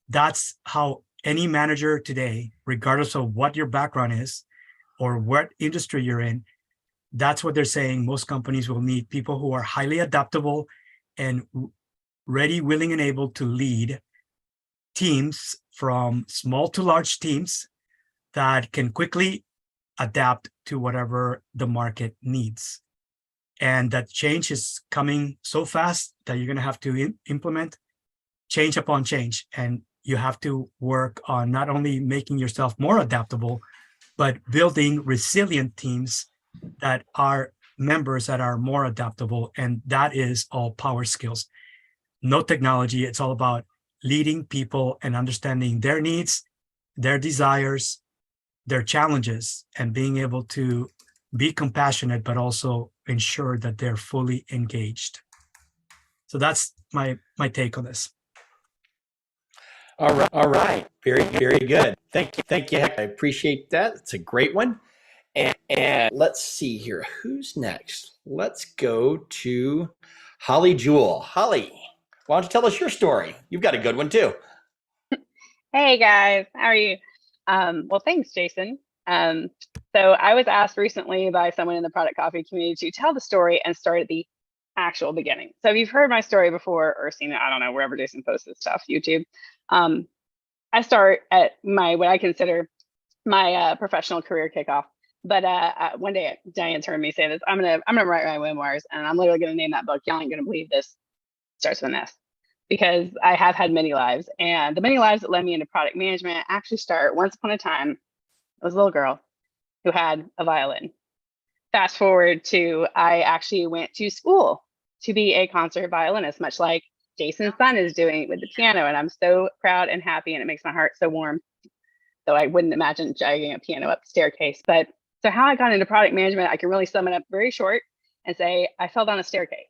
that's how any manager today, regardless of what your background is or what industry you're in, that's what they're saying. Most companies will need people who are highly adaptable and ready, willing, and able to lead teams from small to large teams that can quickly adapt to whatever the market needs. And that change is coming so fast that you're going to have to implement change upon change. And you have to work on not only making yourself more adaptable, but building resilient teams that are members that are more adaptable. And that is all power skills. No technology. It's all about leading people and understanding their needs, their desires, their challenges, and being able to be compassionate, but also ensure that they're fully engaged. So that's my take on this. All right. Very, very good. Thank you. Heck, I appreciate that. It's a great one. And let's see here. Who's next? Let's go to Holly Jewell. Holly, why don't you tell us your story? You've got a good one too. Hey guys, how are you? Well, thanks, Jason. So I was asked recently by someone in the product coffee community to tell the story and start at the actual beginning. So if you've heard my story before or seen it, I don't know, wherever Jason posts this stuff, YouTube. I start at what I consider my professional career kickoff. But one day Diane's heard me say this. I'm gonna write my memoirs, and I'm literally gonna name that book. Y'all ain't gonna believe this. Starts with an S. Because I have had many lives, and the many lives that led me into product management actually start once upon a time. I was a little girl who had a violin. Fast forward to I actually went to school to be a concert violinist, much like Jason's son is doing with the piano, and I'm so proud and happy, and it makes my heart so warm. Though I wouldn't imagine dragging a piano up the staircase. But so how I got into product management, I can really sum it up very short and say I fell down a staircase.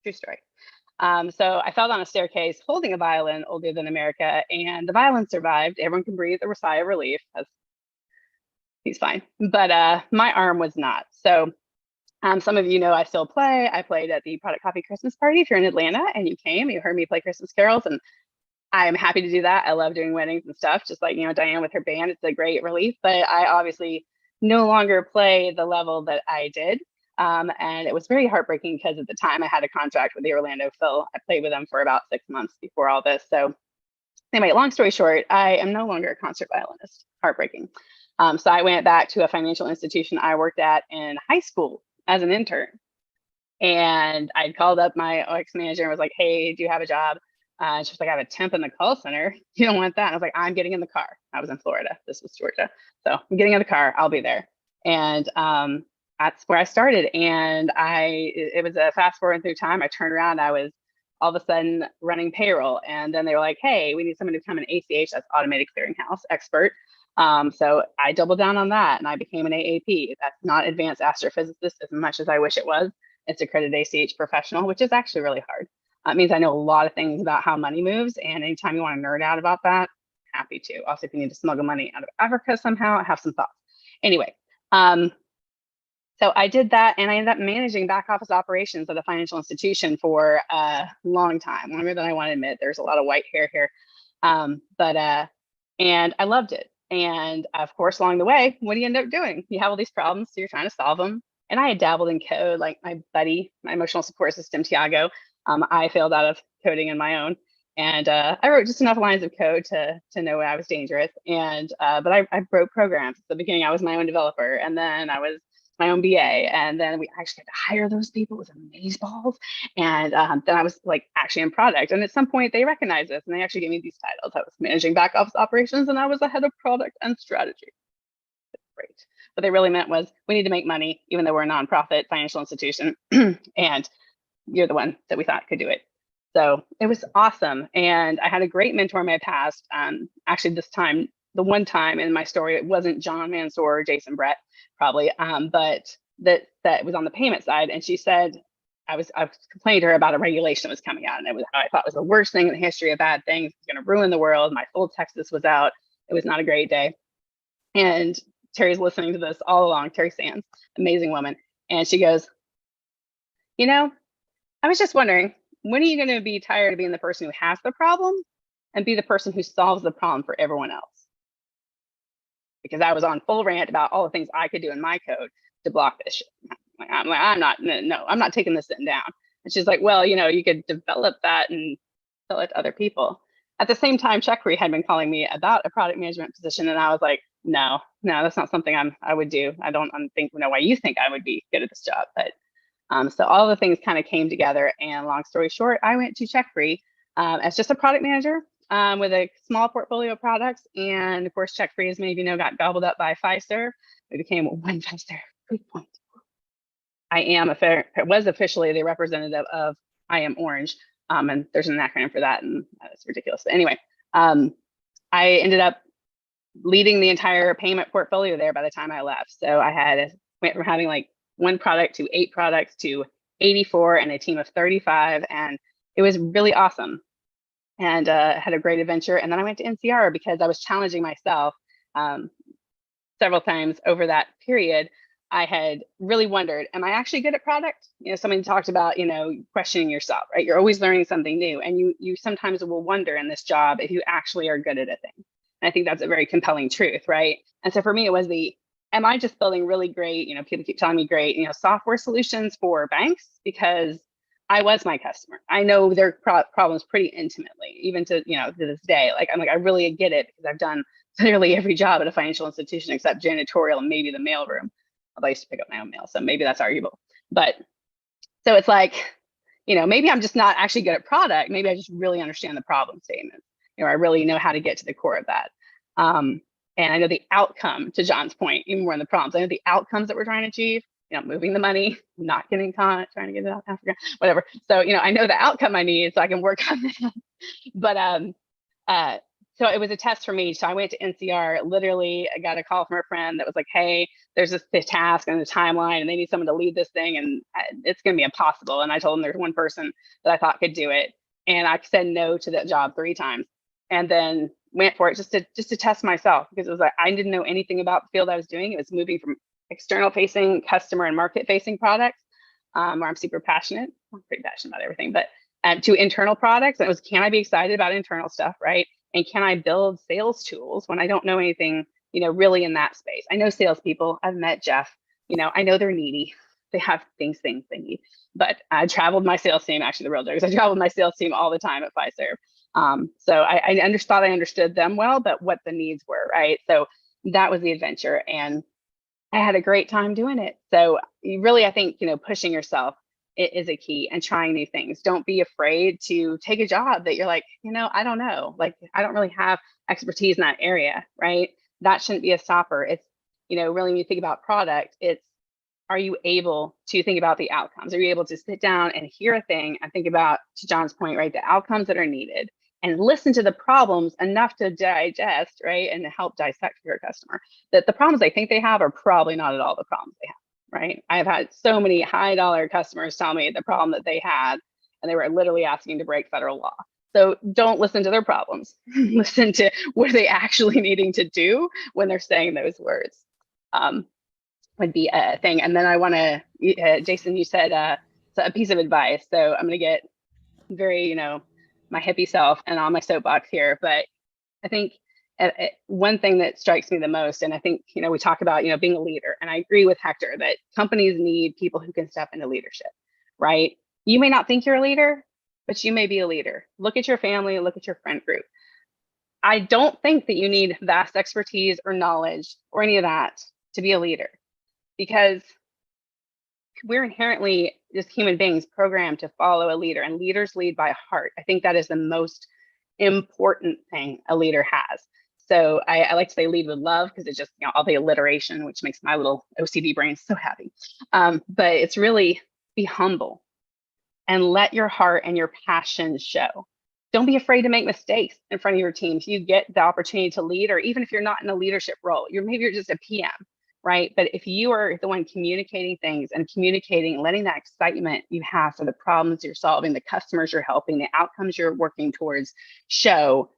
True story. So I fell down a staircase holding a violin older than America, and the violin survived. Everyone can breathe a sigh of relief. He's fine. But my arm was not. So some of you know I still play. I played at the Product Coffee Christmas party. If you're in Atlanta and you came, you heard me play Christmas carols, and I'm happy to do that. I love doing weddings and stuff, just like, Diane with her band. It's a great relief, but I obviously no longer play the level that I did. And it was very heartbreaking because at the time I had a contract with the Orlando Phil. I played with them for about 6 months before all this. So anyway, long story short, I am no longer a concert violinist. Heartbreaking. So I went back to a financial institution I worked at in high school as an intern. And I called up my ex-manager and was like, hey, do you have a job? And she was like, I have a temp in the call center. You don't want that? And I was like, I'm getting in the car. I was in Florida. This was Georgia. So I'm getting in the car. I'll be there. And that's where I started. And it was a fast forward through time. I turned around. I was all of a sudden running payroll. And then they were like, hey, we need someone to become an ACH, that's automated clearinghouse expert. So I doubled down on that and I became an AAP. That's not advanced astrophysicist as much as I wish it was. It's accredited ACH professional, which is actually really hard. It means I know a lot of things about how money moves, and anytime you want to nerd out about that, happy to. Also, if you need to smuggle money out of Africa somehow, I have some thoughts. Anyway, so I did that, and I ended up managing back office operations at a financial institution for a long time, longer than I want to admit. There's a lot of white hair here, and I loved it. And of course, along the way, what do you end up doing? You have all these problems, so you're trying to solve them. And I had dabbled in code, like my buddy, my emotional support system, Tiago. I failed out of coding on my own, and I wrote just enough lines of code to know I was dangerous. And but I wrote programs. At the beginning, I was my own developer, and then I was my own BA, and then we actually had to hire those people. It was amazeballs. And then I was like actually in product. And at some point, they recognized this, and they actually gave me these titles. I was managing back office operations, and I was the head of product and strategy. Great. What they really meant was we need to make money, even though we're a nonprofit financial institution, and you're the one that we thought could do it. So it was awesome. And I had a great mentor in my past. Actually, this time, the one time in my story, it wasn't John Mansour or Jason Brett, probably, but that was on the payment side. And she said, I was complaining to her about a regulation that was coming out, and it was I thought was the worst thing in the history of bad things. It's going to ruin the world. My full Texas was out. It was not a great day. And Terry's listening to this all along. Terry Sands, amazing woman. And she goes, I was just wondering, when are you going to be tired of being the person who has the problem and be the person who solves the problem for everyone else? Because I was on full rant about all the things I could do in my code. to block this shit. I'm like, I'm not, no, I'm not taking this sitting down. And she's like, well, you could develop that and sell it to other people. At the same time, CheckFree had been calling me about a product management position, and I was like, no, that's not something I would do. I don't know why you think I would be good at this job. But so all the things kind of came together, and long story short, I went to CheckFree as just a product manager with a small portfolio of products. And of course, CheckFree, as many of you know, got gobbled up by Fiserv. We became one Fiserv. Proof point. I was officially the representative of I Am Orange, and there's an acronym for that, and it's ridiculous. But anyway, I ended up leading the entire payment portfolio there by the time I left. So I went from having like 1 product to 8 products to 84 and a team of 35, and it was really awesome. And had a great adventure. And then I went to NCR because I was challenging myself several times over that period. I had really wondered, am I actually good at product? Somebody talked about, questioning yourself, right? You're always learning something new. And you sometimes will wonder in this job if you actually are good at a thing. And I think that's a very compelling truth, right? And so for me, it was am I just building really great, people keep telling me great, software solutions for banks? Because I was my customer. I know their problems pretty intimately, even to this day. Like, I'm like, I really get it because I've done literally every job at a financial institution except janitorial and maybe the mailroom. Although I used to pick up my own mail, so maybe that's arguable. But so it's like, maybe I'm just not actually good at product. Maybe I just really understand the problem statement. I really know how to get to the core of that. And I know the outcome, to John's point, even more than the problems. I know the outcomes that we're trying to achieve. Moving the money, not getting caught, trying to get it out of Africa, whatever. So, I know the outcome I need, so I can work on that. But so it was a test for me. So I went to NCR. Literally, I got a call from a friend that was like, "Hey, there's this task and the timeline, and they need someone to lead this thing, and it's going to be impossible." And I told them there's one person that I thought could do it, and I said no to that job 3 times, and then went for it just to test myself, because it was like I didn't know anything about the field I was doing. It was moving from external facing, customer and market facing products, where I'm super passionate. I'm pretty passionate about everything, but to internal products. And it was, can I be excited about internal stuff, right? And can I build sales tools when I don't know anything, really in that space? I know salespeople. I've met Jeff. I know they're needy. They have things they need. But I traveled my sales team, actually the real joke is I traveled my sales team all the time at Fiserv. So I thought I understood them well, but what the needs were, right? So that was the adventure. And I had a great time doing it. So you really, I think, pushing yourself is a key, and trying new things. Don't be afraid to take a job that you're like, I don't know, like, I don't really have expertise in that area, right? That shouldn't be a stopper. It's, really when you think about product, it's, are you able to think about the outcomes? Are you able to sit down and hear a thing and think about, to John's point, right, the outcomes that are needed, and listen to the problems enough to digest, right, and to help dissect for your customer that the problems they think they have are probably not at all the problems they have, right? I have had so many high dollar customers tell me the problem that they had, and they were literally asking to break federal law. So don't listen to their problems. Listen to what are they actually needing to do when they're saying those words. Would be a thing. And then I want to, Jason, you said a piece of advice. So I'm going to get very, my hippie self and on my soapbox here. But I think one thing that strikes me the most, and I think, we talk about, being a leader, and I agree with Hector that companies need people who can step into leadership, right? You may not think you're a leader, but you may be a leader. Look at your family, look at your friend group. I don't think that you need vast expertise or knowledge or any of that to be a leader, because we're inherently, just human beings, programmed to follow a leader, and leaders lead by heart. I think that is the most important thing a leader has. So I like to say lead with love, because it's just, all the alliteration, which makes my little OCD brain so happy. But it's really, be humble and let your heart and your passion show. Don't be afraid to make mistakes in front of your teams. You get the opportunity to lead, or even if you're not in a leadership role, maybe you're just a PM, right? But if you are the one communicating things and communicating, letting that excitement you have for the problems you're solving, the customers you're helping, the outcomes you're working towards show,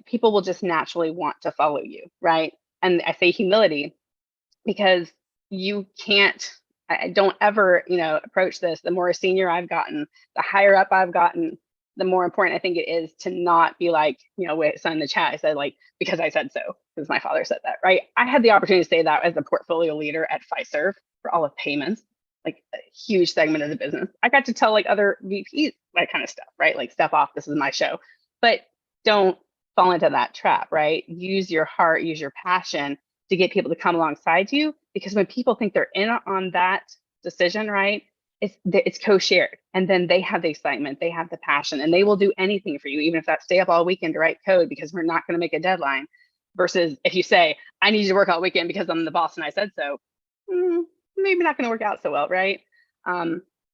people will just naturally want to follow you, right? And I say humility because I don't ever, approach this. The more senior I've gotten, the higher up I've gotten, the more important I think it is to not be like, wait, so in the chat, I said like, because I said so, because my father said that, right? I had the opportunity to say that as the portfolio leader at Fiserv for all of payments, like a huge segment of the business. I got to tell like other VPs that kind of stuff, right? Like step off, this is my show. But don't fall into that trap, right? Use your heart, use your passion to get people to come alongside you, because when people think they're in on that decision, right? It's co-shared, and then they have the excitement, they have the passion, and they will do anything for you, even if that's stay up all weekend to write code because we're not going to make a deadline. Versus if you say, I need you to work all weekend because I'm the boss and I said so, maybe not going to work out so well, right?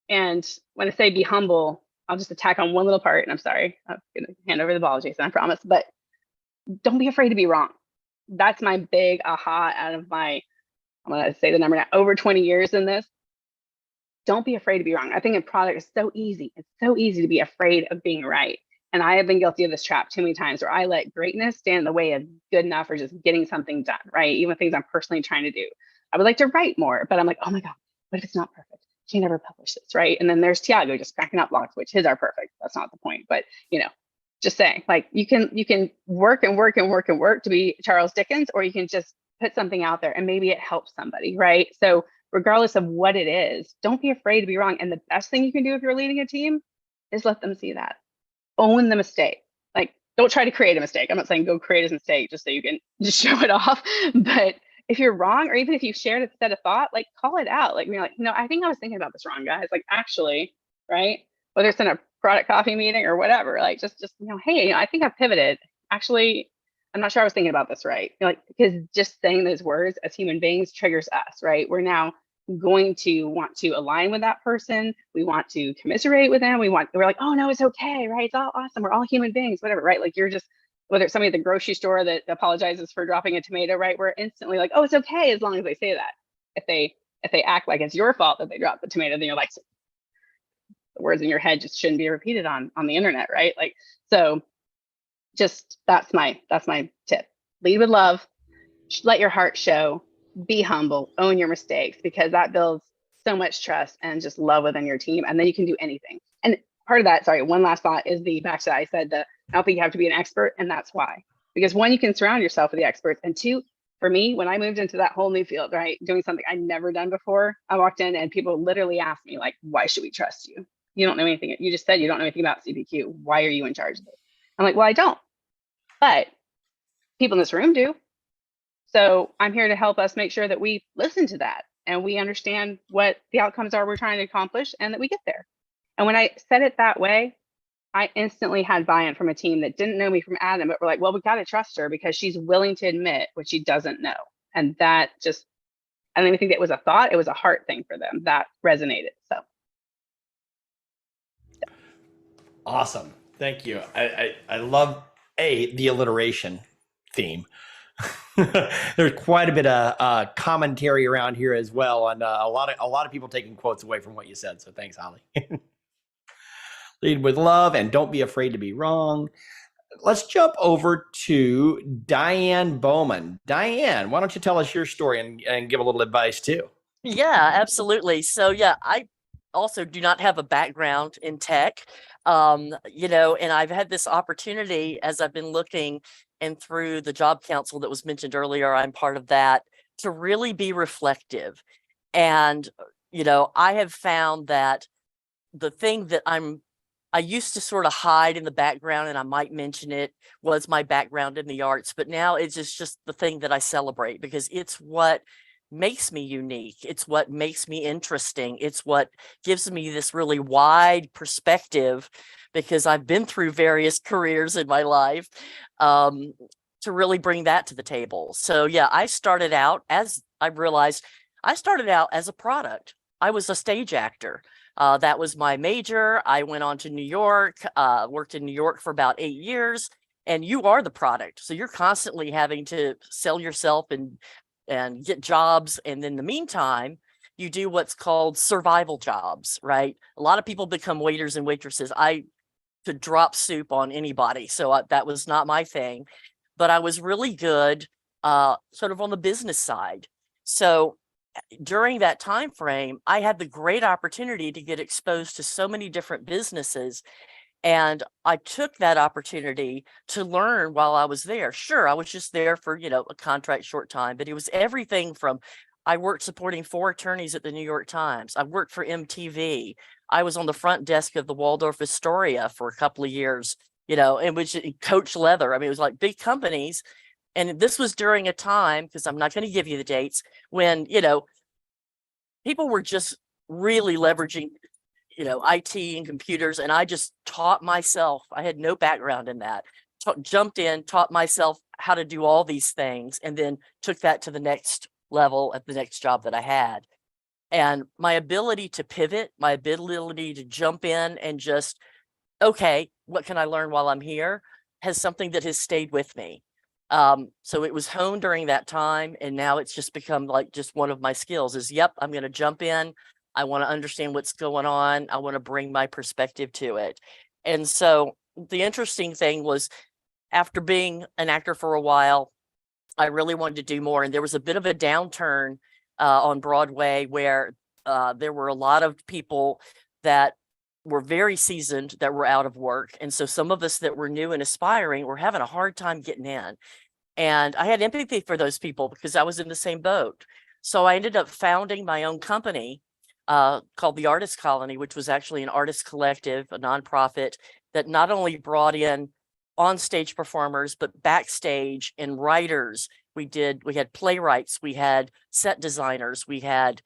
And when I say be humble, I'll just attack on one little part, and I'm sorry, I'm going to hand over the ball, Jason, I promise, but don't be afraid to be wrong. That's my big aha out of my, I'm going to say the number now, over 20 years in this. Don't be afraid to be wrong. I think in product it's so easy. It's so easy to be afraid of being right. And I have been guilty of this trap too many times where I let greatness stand in the way of good enough or just getting something done, right? Even things I'm personally trying to do. I would like to write more, but I'm like, oh my God, what if it's not perfect? Can never publish this, right? And then there's Tiago just cracking up blocks, which his are perfect. That's not the point. But just saying, like you can work and work and work and work to be Charles Dickens, or you can just put something out there and maybe it helps somebody, right? So regardless of what it is, don't be afraid to be wrong. And the best thing you can do if you're leading a team is let them see that. Own the mistake. Like, don't try to create a mistake. I'm not saying go create a mistake just so you can just show it off. But if you're wrong, or even if you shared a set of thought, like call it out. Like, I think I was thinking about this wrong, guys. Like, actually, right? Whether it's in a product coffee meeting or whatever, like just hey, I think I've pivoted. Actually, I'm not sure I was thinking about this right. Because just saying those words as human beings triggers us, right? We're now going to want to align with that person. We want to commiserate with them. We're like, oh no, it's okay, right? It's all awesome. We're all human beings, whatever, right? Like you're just, whether it's somebody at the grocery store that apologizes for dropping a tomato, right? We're instantly like, oh, it's okay as long as they say that. If they act like it's your fault that they dropped the tomato, then you're like, the words in your head just shouldn't be repeated on the internet, right? Like, so just that's my tip. Lead with love, let your heart show, be humble, own your mistakes, because that builds so much trust and just love within your team. And then you can do anything. And part of that, sorry, one last thought is back to that I said that I don't think you have to be an expert, and that's why. Because one, you can surround yourself with the experts, and two, for me, when I moved into that whole new field, right, doing something I'd never done before, I walked in and people literally asked me, like, why should we trust you? You don't know anything. You just said you don't know anything about CPQ. Why are you in charge of this? I'm like, well, I don't. But people in this room do. So I'm here to help us make sure that we listen to that and we understand what the outcomes are we're trying to accomplish and that we get there. And when I said it that way, I instantly had buy-in from a team that didn't know me from Adam, but were like, well, we got to trust her because she's willing to admit what she doesn't know. And that just, I don't even think that was a thought, it was a heart thing for them. That resonated. So. Awesome. Thank you. I love the alliteration theme. There's quite a bit of commentary around here as well, and a lot of people taking quotes away from what you said. So thanks, Holly. Lead with love and don't be afraid to be wrong. Let's jump over to Diane Bowman. Diane, why don't you tell us your story and give a little advice too? Yeah, absolutely. So yeah, I also do not have a background in tech, and I've had this opportunity as I've been looking and through the job council that was mentioned earlier, I'm part of that, to really be reflective. And, I have found that the thing that I used to sort of hide in the background, and I might mention it, was my background in the arts, but now it's just the thing that I celebrate because it's what makes me unique. It's what makes me interesting. It's what gives me this really wide perspective because I've been through various careers in my life to really bring that to the table. So yeah, I started out as a product. I was a stage actor. That was my major. I went on to New York, worked in New York for about 8 years, and you are the product. So you're constantly having to sell yourself and get jobs. And in the meantime, you do what's called survival jobs, right? A lot of people become waiters and waitresses. I could drop soup on anybody. So that was not my thing, but I was really good sort of on the business side. So during that time frame, I had the great opportunity to get exposed to so many different businesses. And I took that opportunity to learn while I was there. Sure, I was just there for, a contract short time, but it was everything from I worked supporting 4 attorneys at the New York Times. I worked for MTV. I was on the front desk of the Waldorf Astoria for a couple of years, in which Coach Leather. I mean, it was like big companies. And this was during a time, because I'm not going to give you the dates, when, people were just really leveraging IT and computers. And I just taught myself. I had no background in that. Jumped in, taught myself how to do all these things, and then took that to the next level at the next job that I had. And my ability to pivot, my ability to jump in and just, okay, what can I learn while I'm here, has something that has stayed with me. So it was honed during that time. And now it's just become like just one of my skills is, yep, I'm going to jump in. I want to understand what's going on. I want to bring my perspective to it. And so the interesting thing was, after being an actor for a while, I really wanted to do more. And there was a bit of a downturn on Broadway where there were a lot of people that were very seasoned that were out of work. And so some of us that were new and aspiring were having a hard time getting in. And I had empathy for those people because I was in the same boat. So I ended up founding my own company called the Artist Colony, which was actually an artist collective, a nonprofit that not only brought in on-stage performers, but backstage and writers. We had playwrights, we had set designers, we had,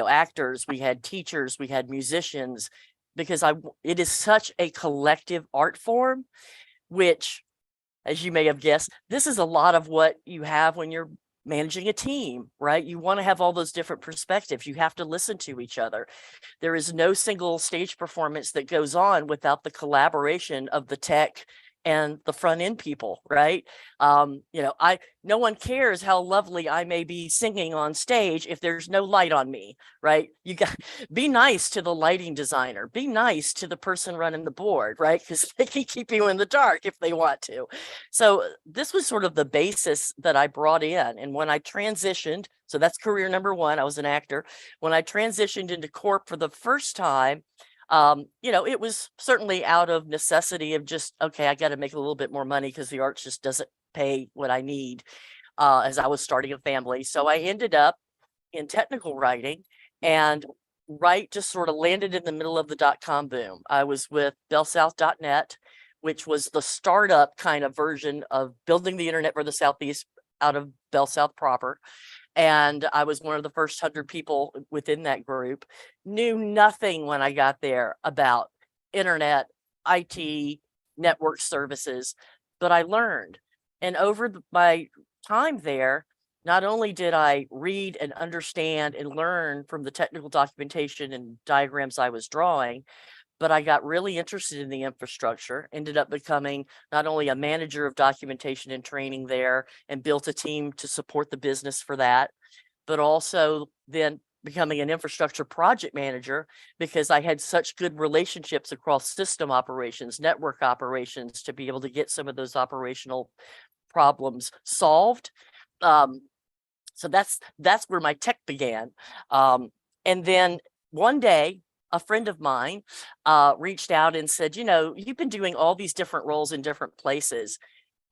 actors, we had teachers, we had musicians, because it is such a collective art form, which, as you may have guessed, this is a lot of what you have when you're managing a team, right? You want to have all those different perspectives. You have to listen to each other. There is no single stage performance that goes on without the collaboration of the tech and the front end people, right? No one cares how lovely I may be singing on stage if there's no light on me, right? You got be nice to the lighting designer, be nice to the person running the board, right? Because they can keep you in the dark if they want to. So this was sort of the basis that I brought in. And when I transitioned, so that's career number 1, I was an actor. When I transitioned into corp for the first time, it was certainly out of necessity of just, okay, I got to make a little bit more money because the arts just doesn't pay what I need as I was starting a family. So I ended up in technical writing, and just sort of landed in the middle of the .com boom. I was with bellsouth.net, which was the startup kind of version of building the internet for the Southeast out of Bell South proper. And I was one of the first 100 people within that group. Knew nothing when I got there about internet, IT, network services, but I learned. And over my time there, not only did I read and understand and learn from the technical documentation and diagrams I was drawing, but I got really interested in the infrastructure, ended up becoming not only a manager of documentation and training there, and built a team to support the business for that, but also then becoming an infrastructure project manager because I had such good relationships across system operations, network operations, to be able to get some of those operational problems solved. So that's where my tech began. And then one day, a friend of mine reached out and said, you've been doing all these different roles in different places.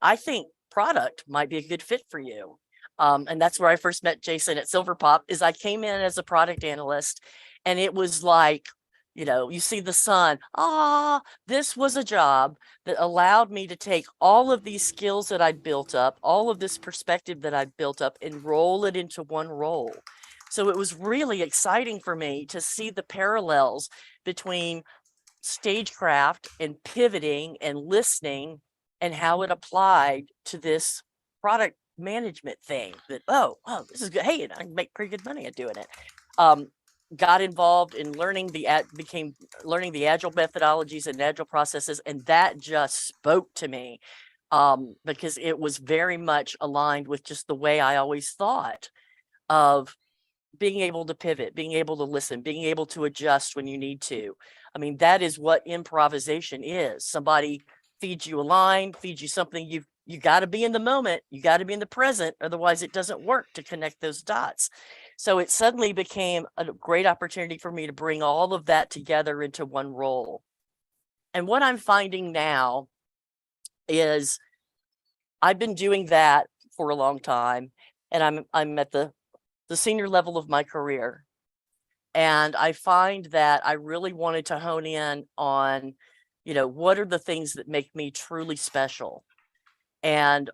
I think product might be a good fit for you. And that's where I first met Jason at Silverpop. Is I came in as a product analyst, and it was like, you see the sun. This was a job that allowed me to take all of these skills that I'd built up, all of this perspective that I'd built up, and roll it into one role. So it was really exciting for me to see the parallels between stagecraft and pivoting and listening, and how it applied to this product management thing that, this is good. Hey, I can make pretty good money at doing it. Got involved in learning the agile methodologies and agile processes, and that just spoke to me because it was very much aligned with just the way I always thought of being able to pivot, being able to listen, being able to adjust when you need to. I mean, that is what improvisation is. Somebody feeds you a line, feeds you something, you got to be in the moment, you got to be in the present, otherwise it doesn't work to connect those dots. So it suddenly became a great opportunity for me to bring all of that together into one role. And what I'm finding now is I've been doing that for a long time, and I'm at the senior level of my career. And I find that I really wanted to hone in on, what are the things that make me truly special? And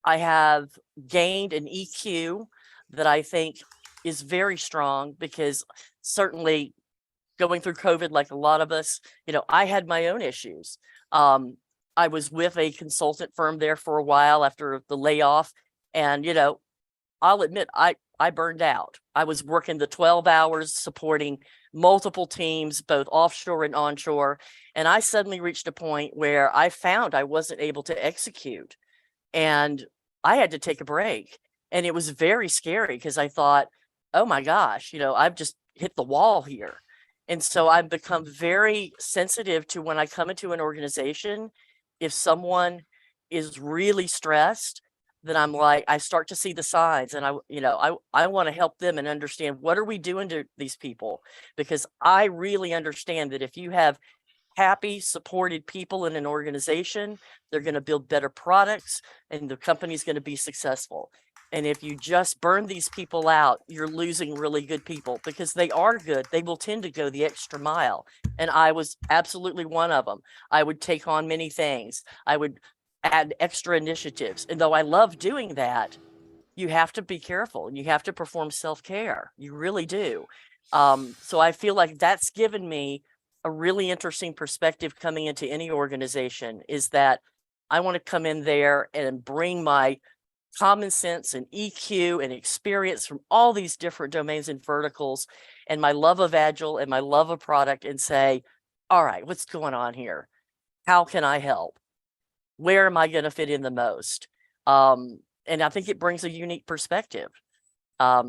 I have gained an EQ that I think is very strong, because certainly going through COVID, like a lot of us, I had my own issues. I was with a consultant firm there for a while after the layoff, and I'll admit I burned out. I was working the 12 hours supporting multiple teams, both offshore and onshore, and I suddenly reached a point where I found I wasn't able to execute, and I had to take a break. And it was very scary, because I thought, oh my gosh, I've just hit the wall here. And so I've become very sensitive to, when I come into an organization, if someone is really stressed, then I'm like, I start to see the signs, and I want to help them and understand, what are we doing to these people? Because I really understand that if you have happy, supported people in an organization, they're going to build better products, and the company's going to be successful. And if you just burn these people out, you're losing really good people, because they are good. They will tend to go the extra mile. And I was absolutely one of them. I would take on many things. I would add extra initiatives. And though I love doing that, you have to be careful, and you have to perform self-care. You really do. So I feel like that's given me a really interesting perspective coming into any organization, is that I want to come in there and bring my common sense and EQ and experience from all these different domains and verticals, and my love of Agile and my love of product, and say, all right, what's going on here? How can I help? Where am I going to fit in the most? And I think it brings a unique perspective.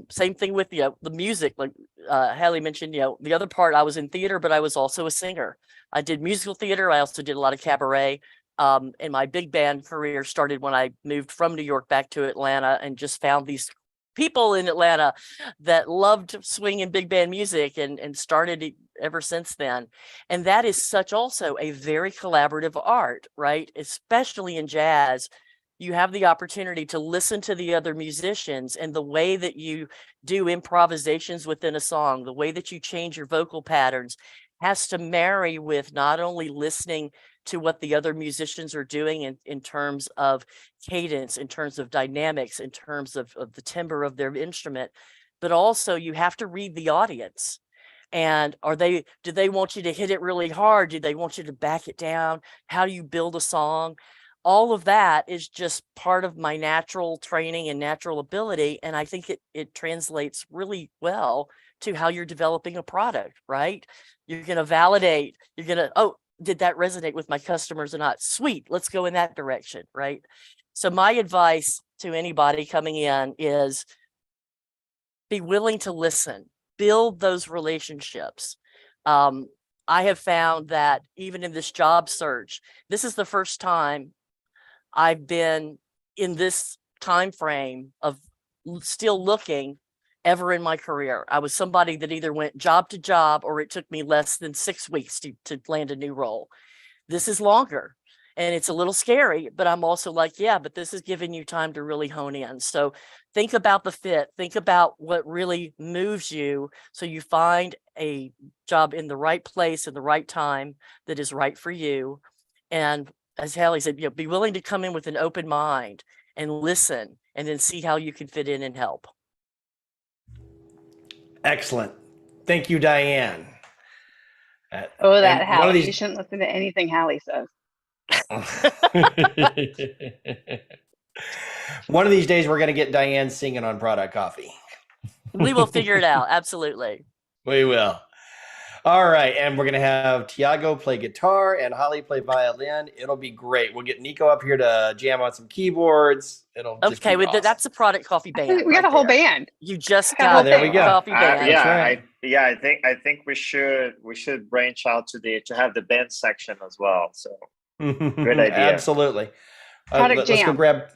Same thing with the music, like Hallie mentioned. The other part, I was in theater, but I was also a singer. I did musical theater. I also did a lot of cabaret. And my big band career started when I moved from New York back to Atlanta, and just found these people in Atlanta that loved swing and big band music, and started it ever since then. And that is such also a very collaborative art, right? Especially in jazz. You have the opportunity to listen to the other musicians, and the way that you do improvisations within a song, the way that you change your vocal patterns, has to marry with not only listening to what the other musicians are doing in terms of cadence, in terms of dynamics, in terms of the timbre of their instrument, but also you have to read the audience. And do they want you to hit it really hard? Do they want you to back it down? How do you build a song? All of that is just part of my natural training and natural ability. And I think it translates really well to how you're developing a product, right? You're going to validate, oh, did that resonate with my customers or not? Sweet, let's go in that direction, right? So my advice to anybody coming in is, be willing to listen, build those relationships. I have found that even in this job search, this is the first time I've been in this time frame of still looking ever in my career. I was somebody that either went job to job, or it took me less than 6 weeks to land a new role. This is longer, and it's a little scary, but I'm also like, yeah, but this is giving you time to really hone in. So think about the fit, think about what really moves you, so you find a job in the right place in the right time that is right for you. And as Hallie said, be willing to come in with an open mind and listen, and then see how you can fit in and help. Excellent. Thank you, Diane. Oh, that and Hallie. You shouldn't listen to anything Hallie says. One of these days, we're going to get Diane singing on Product Coffee. We will figure it out. Absolutely. We will. All right. And we're going to have Tiago play guitar and Holly play violin. It'll be great. We'll get Nico up here to jam on some keyboards. It'll just be awesome. That's a Product Coffee band. We got a whole band. You just got there we go. Coffee band. I think we should branch out to have the band section as well. So good idea. Absolutely. Product let's go jam. grab.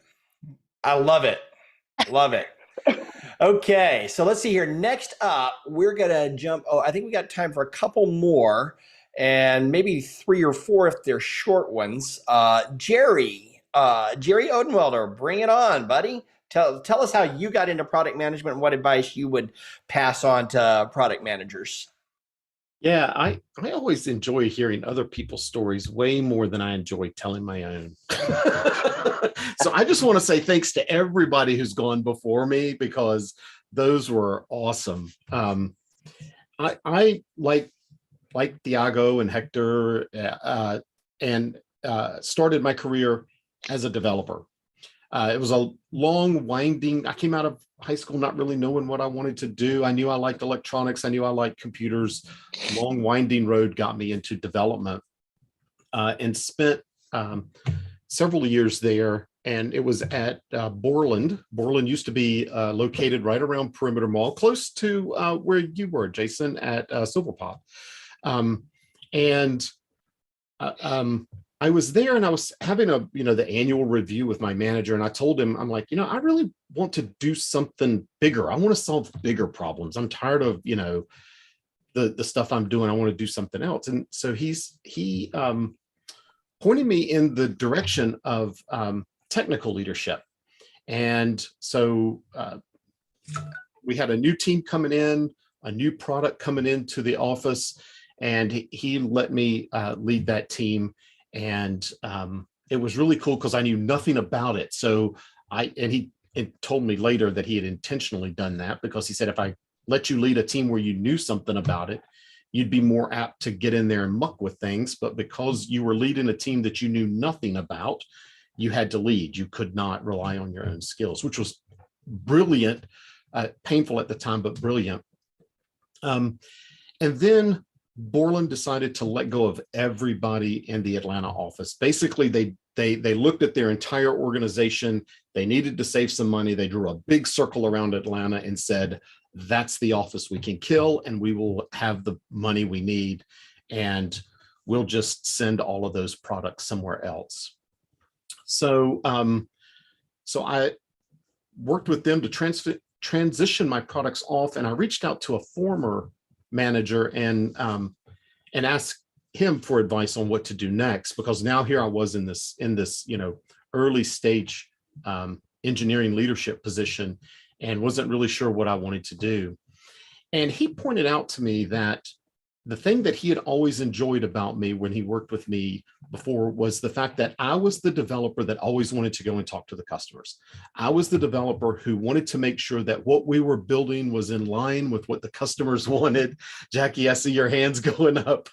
I love it. Love it. Okay, so let's see here. Next up, we're gonna jump. Oh, I think we got time for a couple more, and maybe 3 or 4 if they're short ones. Jerry Odenwelder, bring it on, buddy. Tell us how you got into product management and what advice you would pass on to product managers. Yeah, I always enjoy hearing other people's stories way more than I enjoy telling my own. So I just want to say thanks to everybody who's gone before me, because those were awesome. I like Thiago and Hector, and started my career as a developer. It was a long, winding. I came out of high school not really knowing what I wanted to do. I knew I liked electronics. I knew I liked computers. Long, winding road got me into development, and spent several years there. And it was at Borland. Borland used to be located right around Perimeter Mall, close to where you were, Jason, at Silver Pop. I was there and I was having the annual review with my manager, and I told him, I'm like, I really want to do something bigger. I want to solve bigger problems. I'm tired of, the stuff I'm doing. I want to do something else. And so he pointed me in the direction of technical leadership. And so we had a new team coming in, a new product coming into the office, and he let me lead that team. And it was really cool because I knew nothing about it. So he told me later that he had intentionally done that, because he said, if I let you lead a team where you knew something about it, you'd be more apt to get in there and muck with things. But because you were leading a team that you knew nothing about, you had to lead. You could not rely on your own skills, which was brilliant, painful at the time, but brilliant. And then Borland decided to let go of everybody in the Atlanta office. Basically, they looked at their entire organization. They needed to save some money. They drew a big circle around Atlanta and said, that's the office we can kill, and we will have the money we need, and we'll just send all of those products somewhere else. So, so I worked with them to transition my products off, and I reached out to a former manager and asked him for advice on what to do next, because now here I was in this early stage engineering leadership position and wasn't really sure what I wanted to do. And he pointed out to me that the thing that he had always enjoyed about me when he worked with me before was the fact that I was the developer that always wanted to go and talk to the customers. I was the developer who wanted to make sure that what we were building was in line with what the customers wanted. Jackie, I see your hands going up.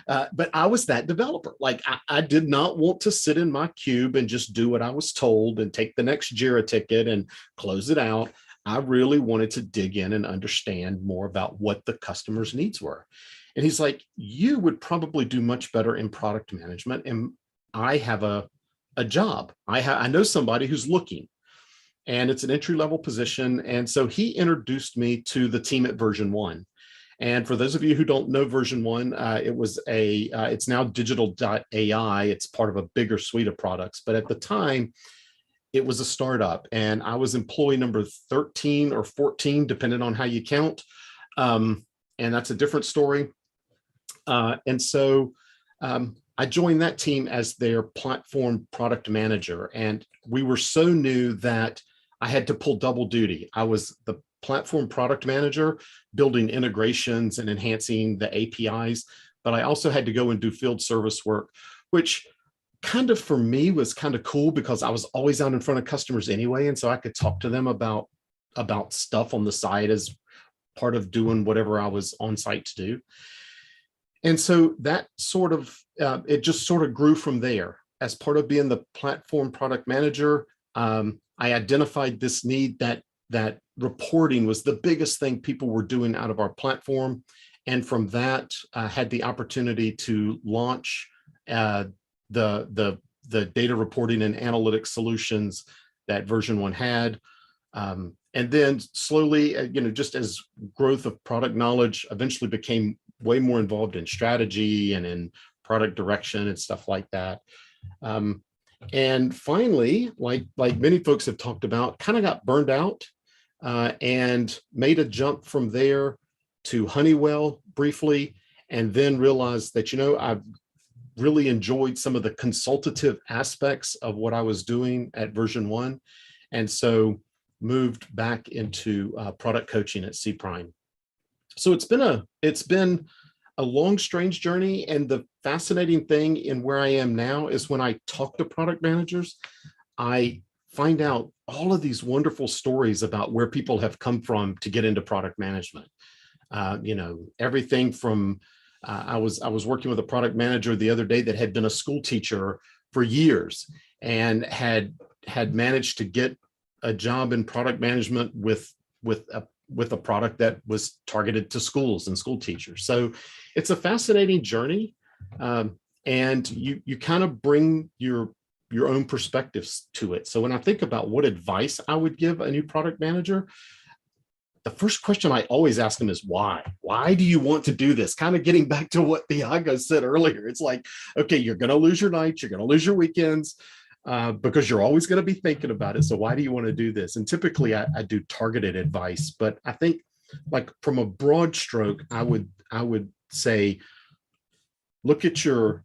But I was that developer. Like I did not want to sit in my cube and just do what I was told and take the next Jira ticket and close it out. I really wanted to dig in and understand more about what the customer's needs were. And he's like, you would probably do much better in product management. And I have a job. I know somebody who's looking, and it's an entry-level position. And so he introduced me to the team at Version 1. And for those of you who don't know Version 1, it's now digital.ai. It's part of a bigger suite of products. But at the time, it was a startup, and I was employee number 13 or 14, depending on how you count. And that's a different story. And so I joined that team as their platform product manager. And we were so new that I had to pull double duty. I was the platform product manager, building integrations and enhancing the APIs, but I also had to go and do field service work, which kind of for me was kind of cool because I was always out in front of customers anyway. And so I could talk to them about stuff on the side as part of doing whatever I was on site to do. And so that sort of, it just sort of grew from there. As part of being the platform product manager, I identified this need that reporting was the biggest thing people were doing out of our platform. And from that, I had the opportunity to launch the data reporting and analytics solutions that Version 1 had. And then slowly, just as growth of product knowledge, eventually became way more involved in strategy and in product direction and stuff like that. And finally, like many folks have talked about, kind of got burned out and made a jump from there to Honeywell briefly, and then realized that, I've really enjoyed some of the consultative aspects of what I was doing at version 1. And so moved back into product coaching at C Prime. So it's been a long, strange journey. And the fascinating thing in where I am now is when I talk to product managers, I find out all of these wonderful stories about where people have come from to get into product management. Everything from I was working with a product manager the other day that had been a school teacher for years and had managed to get a job in product management with a product that was targeted to schools and school teachers. So it's a fascinating journey, and you kind of bring your own perspectives to it. So when I think about what advice I would give a new product manager, the first question I always ask them is why? Why do you want to do this? Kind of getting back to what Thiago said earlier. It's like, okay, you're going to lose your nights, you're going to lose your weekends, because you're always going to be thinking about it. So why do you want to do this? And typically I do targeted advice, but I think like from a broad stroke, I would say, look at your,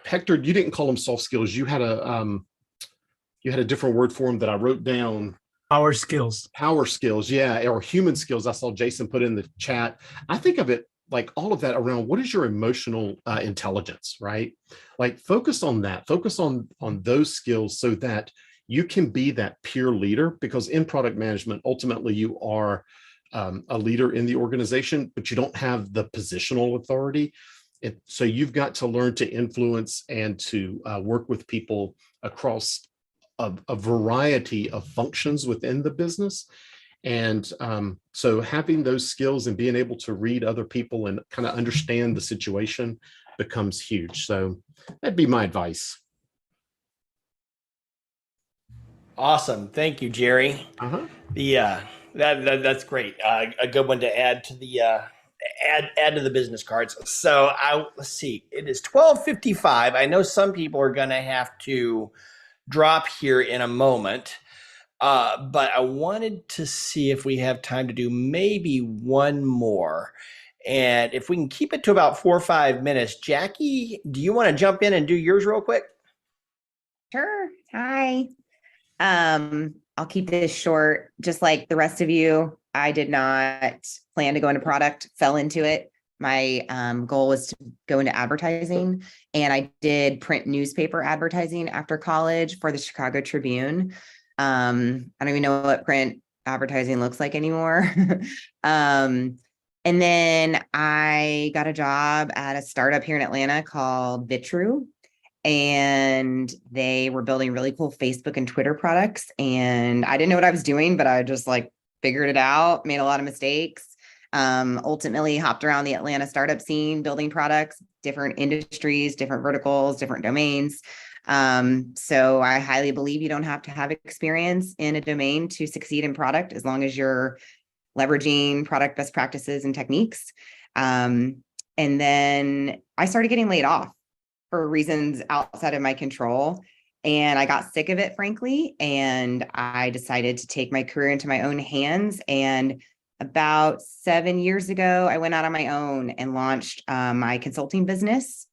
Hector, you didn't call them soft skills. You had a different word for them that I wrote down. Power skills. Power skills, yeah, or human skills. I saw Jason put in the chat. I think of it like all of that around what is your emotional intelligence, right? Like focus on that, focus on those skills so that you can be that peer leader, because in product management, ultimately you are a leader in the organization, but you don't have the positional authority. So you've got to learn to influence and to work with people across a variety of functions within the business. And so having those skills and being able to read other people and kind of understand the situation becomes huge. So that'd be my advice. Awesome. Thank you, Jerry. That's great. A good one to add to the add to the business cards. So let's see. It is 12:55. I know some people are going to have to drop here in a moment, but I wanted to see if we have time to do maybe one more. And if we can keep it to about 4 or 5 minutes, Jackie, do you want to jump in and do yours real quick? Sure. Hi. I'll keep this short. Just like the rest of you, I did not plan to go into product, fell into it. My goal was to go into advertising, and I did print newspaper advertising after college for the Chicago Tribune. I don't even know what print advertising looks like anymore. And then I got a job at a startup here in Atlanta called Vitru, and they were building really cool Facebook and Twitter products. And I didn't know what I was doing, but I just like figured it out, made a lot of mistakes. Ultimately hopped around the Atlanta startup scene, building products, different industries, different verticals, different domains. So I highly believe you don't have to have experience in a domain to succeed in product, as long as you're leveraging product best practices and techniques. And then I started getting laid off for reasons outside of my control. And I got sick of it, frankly. And I decided to take my career into my own hands. And about 7 years ago, I went out on my own and launched my consulting business.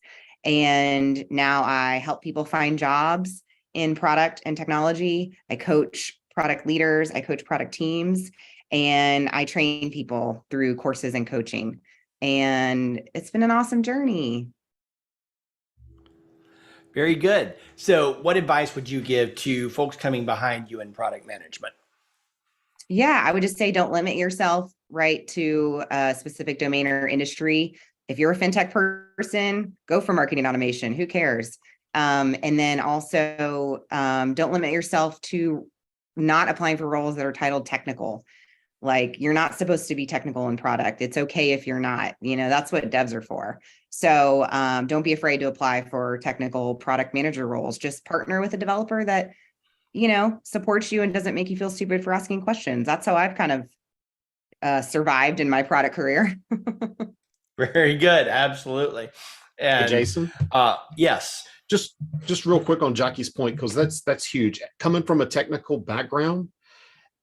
And now I help people find jobs in product and technology. I coach product leaders, I coach product teams, and I train people through courses and coaching. And it's been an awesome journey. Very good. So what advice would you give to folks coming behind you in product management? Yeah, I would just say don't limit yourself, right, to a specific domain or industry. If you're a fintech person, go for marketing automation. Who cares? And then also don't limit yourself to not applying for roles that are titled technical. Like, you're not supposed to be technical in product. It's okay if you're not, that's what devs are for. So don't be afraid to apply for technical product manager roles. Just partner with a developer that, supports you and doesn't make you feel stupid for asking questions. That's how I've kind of survived in my product career. Very good. Absolutely. And hey, Jason. Yes. Just real quick on Jackie's point, because that's huge. Coming from a technical background,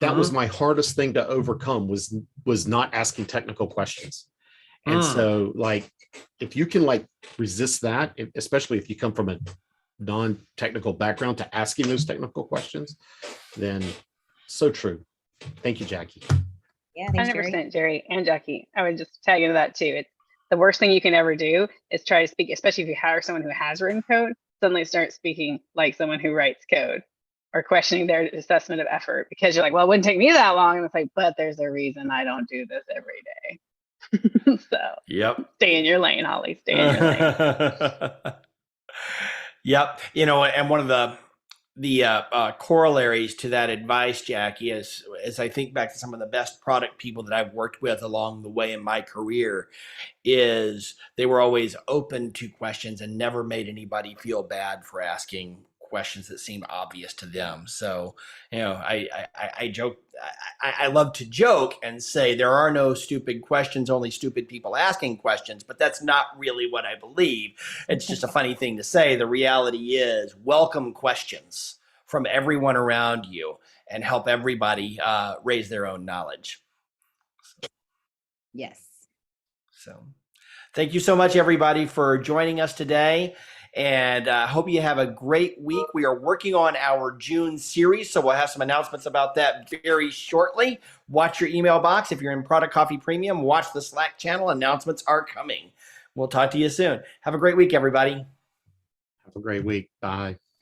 that was my hardest thing to overcome was not asking technical questions. And Mm. so like, if you can like resist that, especially if you come from a non-technical background to asking those technical questions, then so true. Thank you, Jackie. Yeah, thanks, Jerry. 100%, Jerry and Jackie. I would just tag into that too. It's the worst thing you can ever do is try to speak, especially if you hire someone who has written code, suddenly start speaking like someone who writes code or questioning their assessment of effort because you're like, well, it wouldn't take me that long. And it's like, but there's a reason I don't do this every day. So Yep. stay in your lane, Holly. Stay in your lane. Yep. You know, and one of the corollaries to that advice, Jackie, is as I think back to some of the best product people that I've worked with along the way in my career, is they were always open to questions and never made anybody feel bad for asking questions that seem obvious to them. So, you know, I joke, I love to joke and say there are no stupid questions, only stupid people asking questions, but that's not really what I believe. It's just a funny thing to say. The reality is welcome questions from everyone around you and help everybody raise their own knowledge. Yes. So thank you so much, everybody, for joining us today. And hope you have a great week. We are working on our June series, so we'll have some announcements about that very shortly. Watch your email box. If you're in Product Coffee Premium, watch the Slack channel. Announcements are coming. We'll talk to you soon. Have a great week, everybody. Have a great week. Bye.